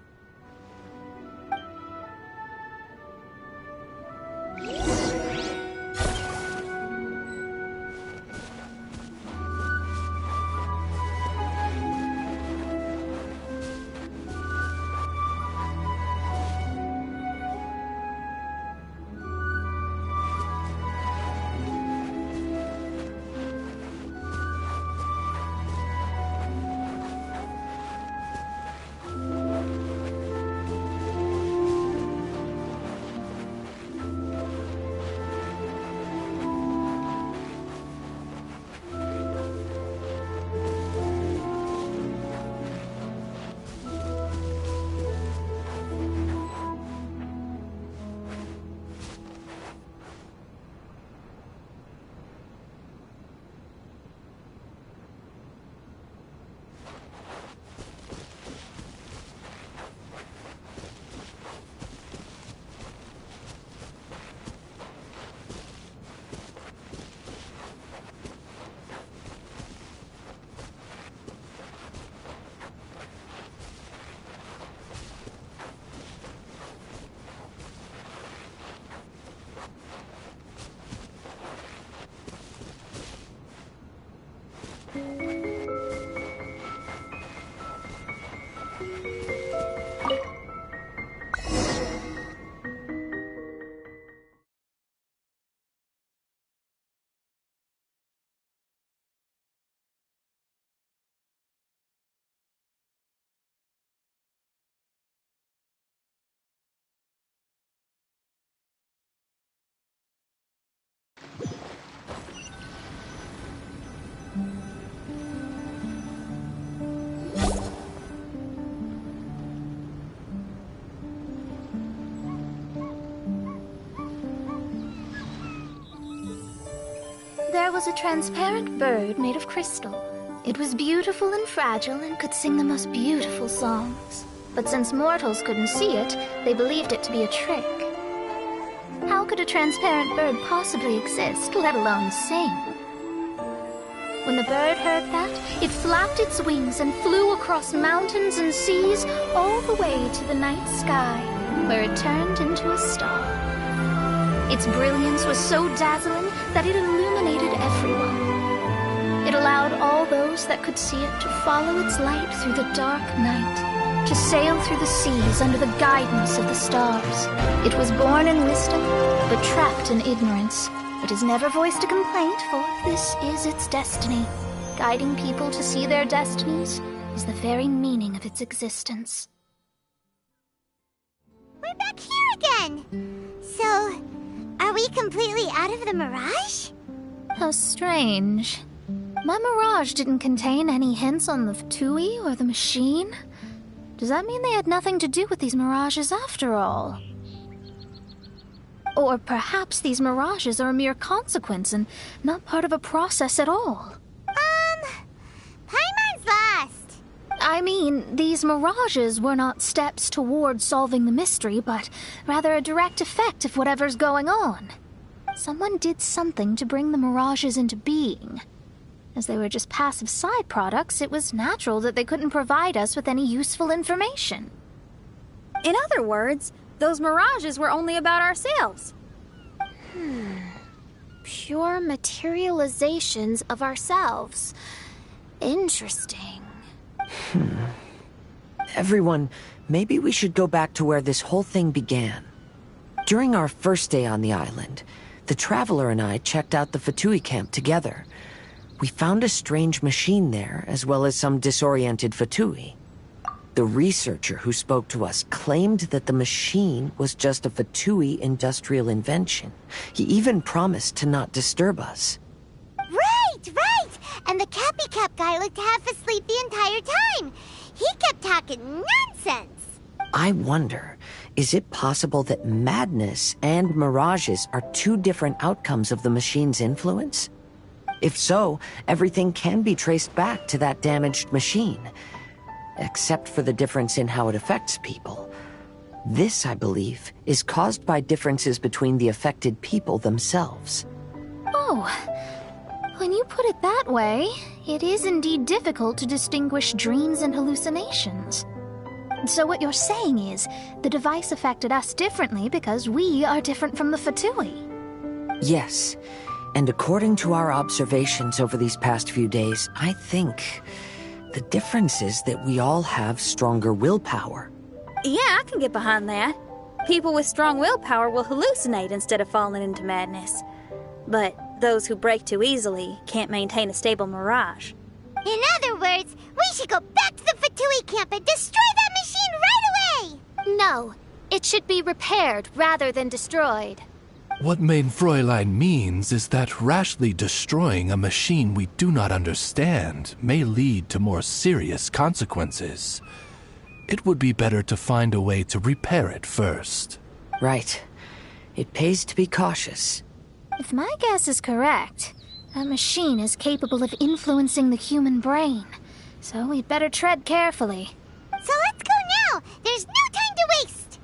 There was a transparent bird made of crystal. It was beautiful and fragile and could sing the most beautiful songs. But since mortals couldn't see it, they believed it to be a trick. How could a transparent bird possibly exist, let alone sing? When the bird heard that, it flapped its wings and flew across mountains and seas all the way to the night sky, where it turned into a star. Its brilliance was so dazzling that it illuminated everyone. It allowed all those that could see it to follow its light through the dark night, to sail through the seas under the guidance of the stars. It was born in wisdom, but trapped in ignorance. It has never voiced a complaint, for this is its destiny. Guiding people to see their destinies is the very meaning of its existence. We're back here again! So, are we completely out of the mirage? How strange. My mirage didn't contain any hints on the Fatui or the machine. Does that mean they had nothing to do with these mirages after all? Or perhaps these mirages are a mere consequence and not part of a process at all. Paimon's lost. I mean, these mirages were not steps toward solving the mystery, but rather a direct effect of whatever's going on. Someone did something to bring the mirages into being. As they were just passive side products, it was natural that they couldn't provide us with any useful information. In other words, those mirages were only about ourselves. Pure materializations of ourselves. Interesting. Everyone, maybe we should go back to where this whole thing began. During our first day on the island, the Traveler and I checked out the Fatui camp together. We found a strange machine there, as well as some disoriented Fatui. The researcher who spoke to us claimed that the machine was just a Fatui industrial invention. He even promised to not disturb us. Right! And the Cappy Cap guy looked half asleep the entire time. He kept talking nonsense. I wonder, is it possible that madness and mirages are two different outcomes of the machine's influence? If so, everything can be traced back to that damaged machine. Except for the difference in how it affects people. This, I believe, is caused by differences between the affected people themselves. Oh, when you put it that way, it is indeed difficult to distinguish dreams and hallucinations. So what you're saying is, the device affected us differently because we are different from the Fatui. Yes, and according to our observations over these past few days, I think the difference is that we all have stronger willpower. Yeah, I can get behind that. People with strong willpower will hallucinate instead of falling into madness. But those who break too easily can't maintain a stable mirage. In other words, we should go back to the Fatui camp and destroy that machine right away! No, it should be repaired rather than destroyed. What Main Fräulein means is that rashly destroying a machine we do not understand may lead to more serious consequences. It would be better to find a way to repair it first. Right. It pays to be cautious. If my guess is correct, that machine is capable of influencing the human brain. So we'd better tread carefully. So let's go now! There's no time to waste!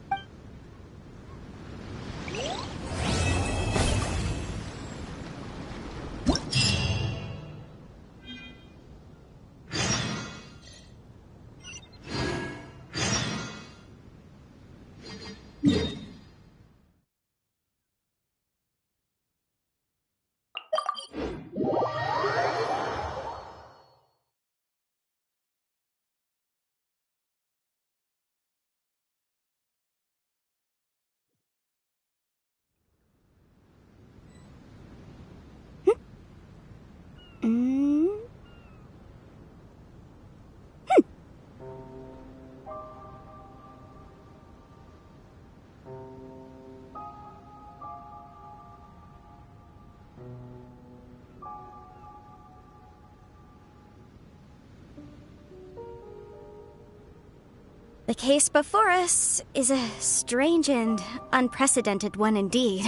The case before us is a strange and unprecedented one indeed.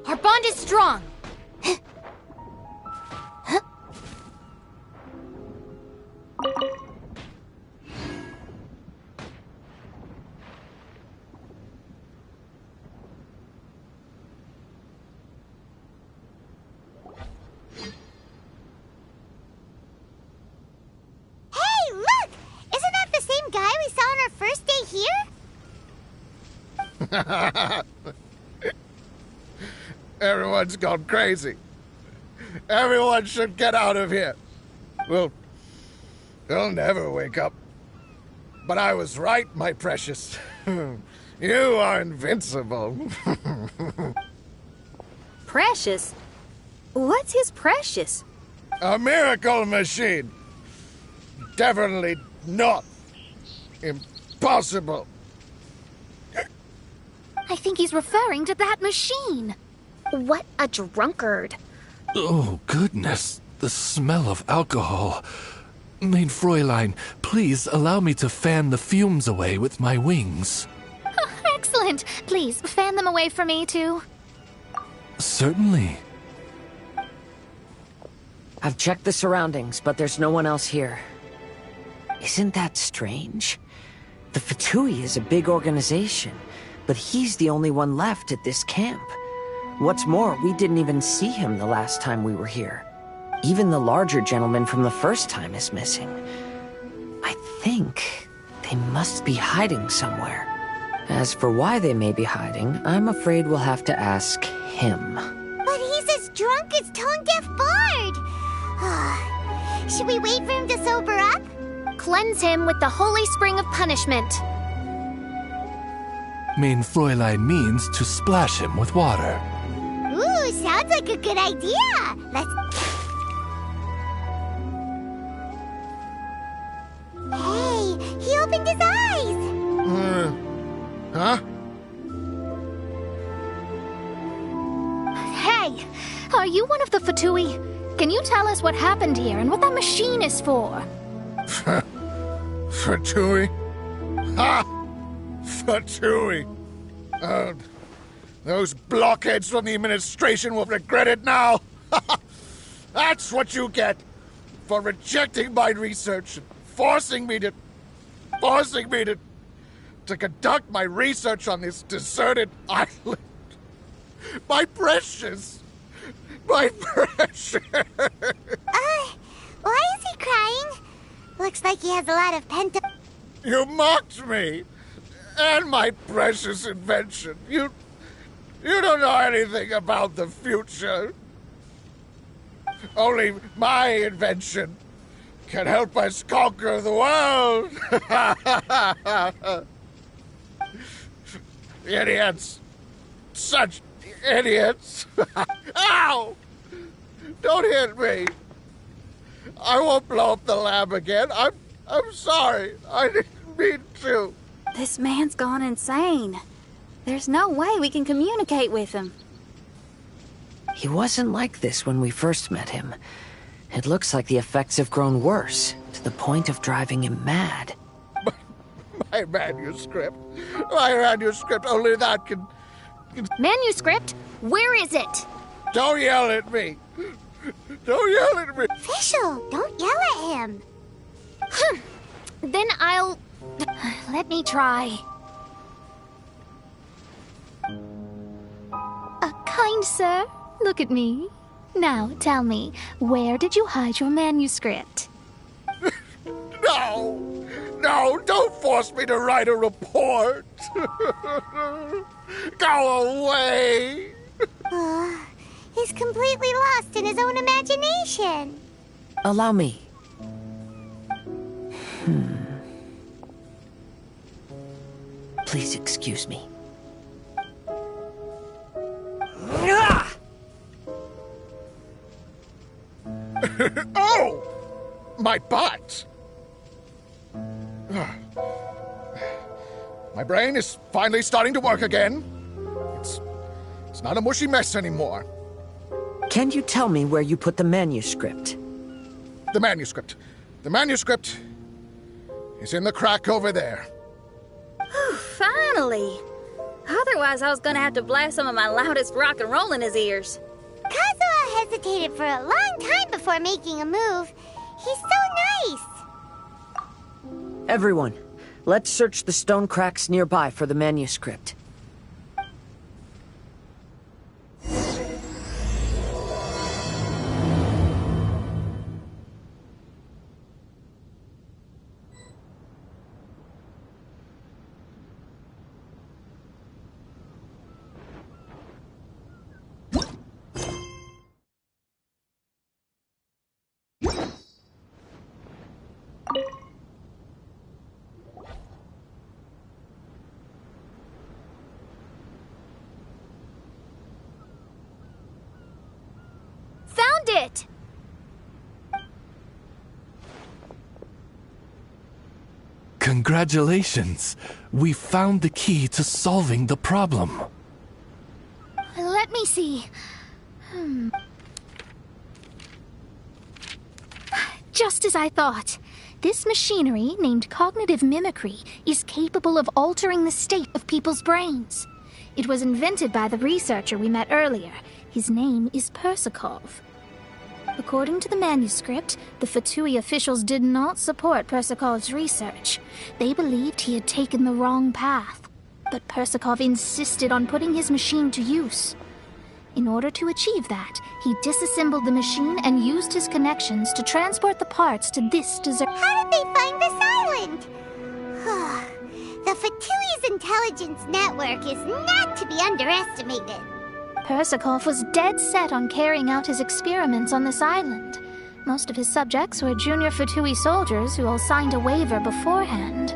Our bond is strong. Everyone's gone crazy. Everyone should get out of here. We'll never wake up. But I was right, my precious. You are invincible. Precious? What's his precious? A miracle machine. Definitely not impossible. I think he's referring to that machine. What a drunkard. Oh, goodness. The smell of alcohol. Main Fräulein, please allow me to fan the fumes away with my wings. Oh, excellent. Please, fan them away from me, too. Certainly. I've checked the surroundings, but there's no one else here. Isn't that strange? The Fatui is a big organization, but he's the only one left at this camp. What's more, we didn't even see him the last time we were here. Even the larger gentleman from the first time is missing. I think they must be hiding somewhere. As for why they may be hiding, I'm afraid we'll have to ask him. But he's as drunk as Tone-Deaf Bard! Should we wait for him to sober up? Cleanse him with the holy spring of punishment. Main Fräulein means to splash him with water. Ooh, sounds like a good idea! Let's... Hey, he opened his eyes! Huh? Hey, are you one of the Fatui? Can you tell us what happened here and what that machine is for? Fatui? Ha! Fatui! Those blockheads from the administration will regret it now! That's what you get for rejecting my research and forcing me to conduct my research on this deserted island. My precious! My precious! Why is he crying? Looks like he has a lot of pent-up... You mocked me! And my precious invention. You don't know anything about the future. Only my invention can help us conquer the world. Idiots. Such idiots. Ow! Don't hit me. I won't blow up the lab again. I'm sorry. I didn't mean to. This man's gone insane. There's no way we can communicate with him. He wasn't like this when we first met him. It looks like the effects have grown worse, to the point of driving him mad. My manuscript. My manuscript. Only that can... Manuscript? Where is it? Don't yell at me. Don't yell at me. Fischl, don't yell at him. Then I'll... Let me try. Kind sir, look at me. Now, tell me, where did you hide your manuscript? No! No! No, don't force me to write a report. Go away. He's completely lost in his own imagination. Allow me. Please excuse me. Oh! My butt! My brain is finally starting to work again. It's not a mushy mess anymore. Can you tell me where you put the manuscript? The manuscript. The manuscript is in the crack over there. Finally! Otherwise, I was gonna have to blast some of my loudest rock and roll in his ears. Kazuha hesitated for a long time before making a move. He's so nice. Everyone, let's search the stone cracks nearby for the manuscript. Found it! Congratulations! We found the key to solving the problem. Let me see. Just as I thought. This machinery, named cognitive mimicry, is capable of altering the state of people's brains. It was invented by the researcher we met earlier. His name is Persakov. According to the manuscript, the Fatui officials did not support Persakov's research. They believed he had taken the wrong path. But Persakov insisted on putting his machine to use. In order to achieve that, he disassembled the machine and used his connections to transport the parts to this desert. How did they find this island? The Fatui's intelligence network is not to be underestimated. Persakov was dead set on carrying out his experiments on this island. Most of his subjects were junior Fatui soldiers who all signed a waiver beforehand.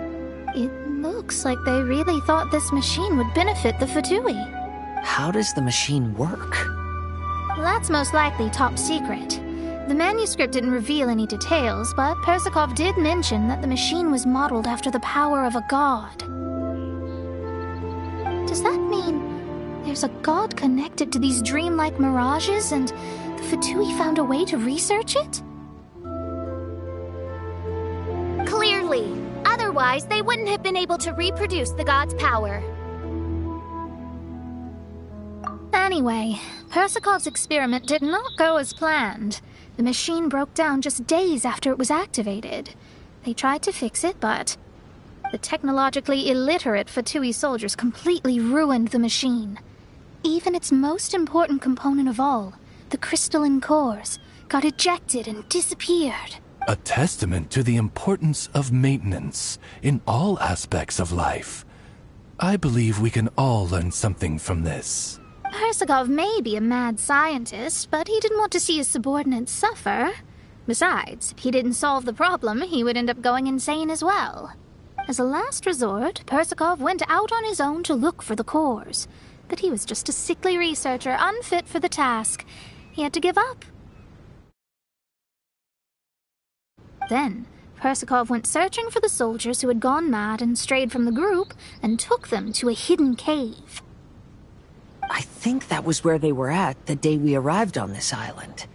It looks like they really thought this machine would benefit the Fatui. How does the machine work? That's most likely top secret. The manuscript didn't reveal any details, but Persakov did mention that the machine was modeled after the power of a god. Does that mean there's a god connected to these dreamlike mirages, and the Fatui found a way to research it? Clearly. Otherwise, they wouldn't have been able to reproduce the god's power. Anyway, Persakov's experiment did not go as planned. The machine broke down just days after it was activated. They tried to fix it, but the technologically illiterate Fatui soldiers completely ruined the machine. Even its most important component of all, the crystalline cores, got ejected and disappeared. A testament to the importance of maintenance in all aspects of life. I believe we can all learn something from this. Persakov may be a mad scientist, but he didn't want to see his subordinates suffer. Besides, if he didn't solve the problem, he would end up going insane as well. As a last resort, Persakov went out on his own to look for the cores. But he was just a sickly researcher, unfit for the task. He had to give up. Then, Persakov went searching for the soldiers who had gone mad and strayed from the group, and took them to a hidden cave. I think that was where they were at the day we arrived on this island.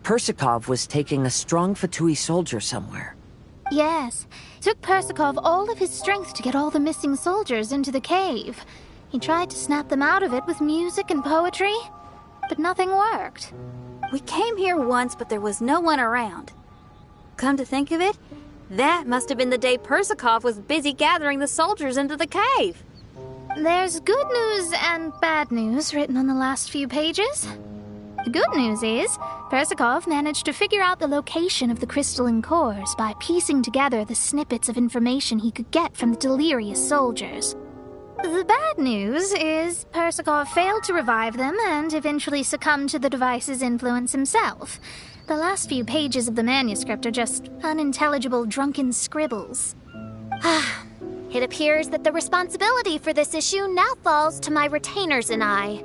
Persakov was taking a strong Fatui soldier somewhere. Yes, it took Persakov all of his strength to get all the missing soldiers into the cave. He tried to snap them out of it with music and poetry, but nothing worked. We came here once, but there was no one around. Come to think of it, that must have been the day Persakov was busy gathering the soldiers into the cave. There's good news and bad news written on the last few pages. The good news is, Persikov managed to figure out the location of the crystalline cores by piecing together the snippets of information he could get from the delirious soldiers. The bad news is Persikov failed to revive them and eventually succumbed to the device's influence himself. The last few pages of the manuscript are just unintelligible drunken scribbles. It appears that the responsibility for this issue now falls to my retainers and I.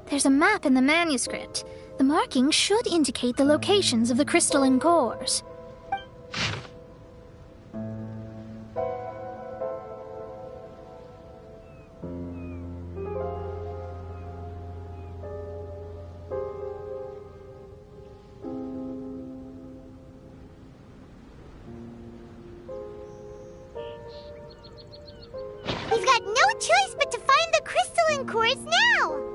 There's a map in the manuscript. The markings should indicate the locations of the crystalline cores. We've got no choice but to find the crystalline cores now!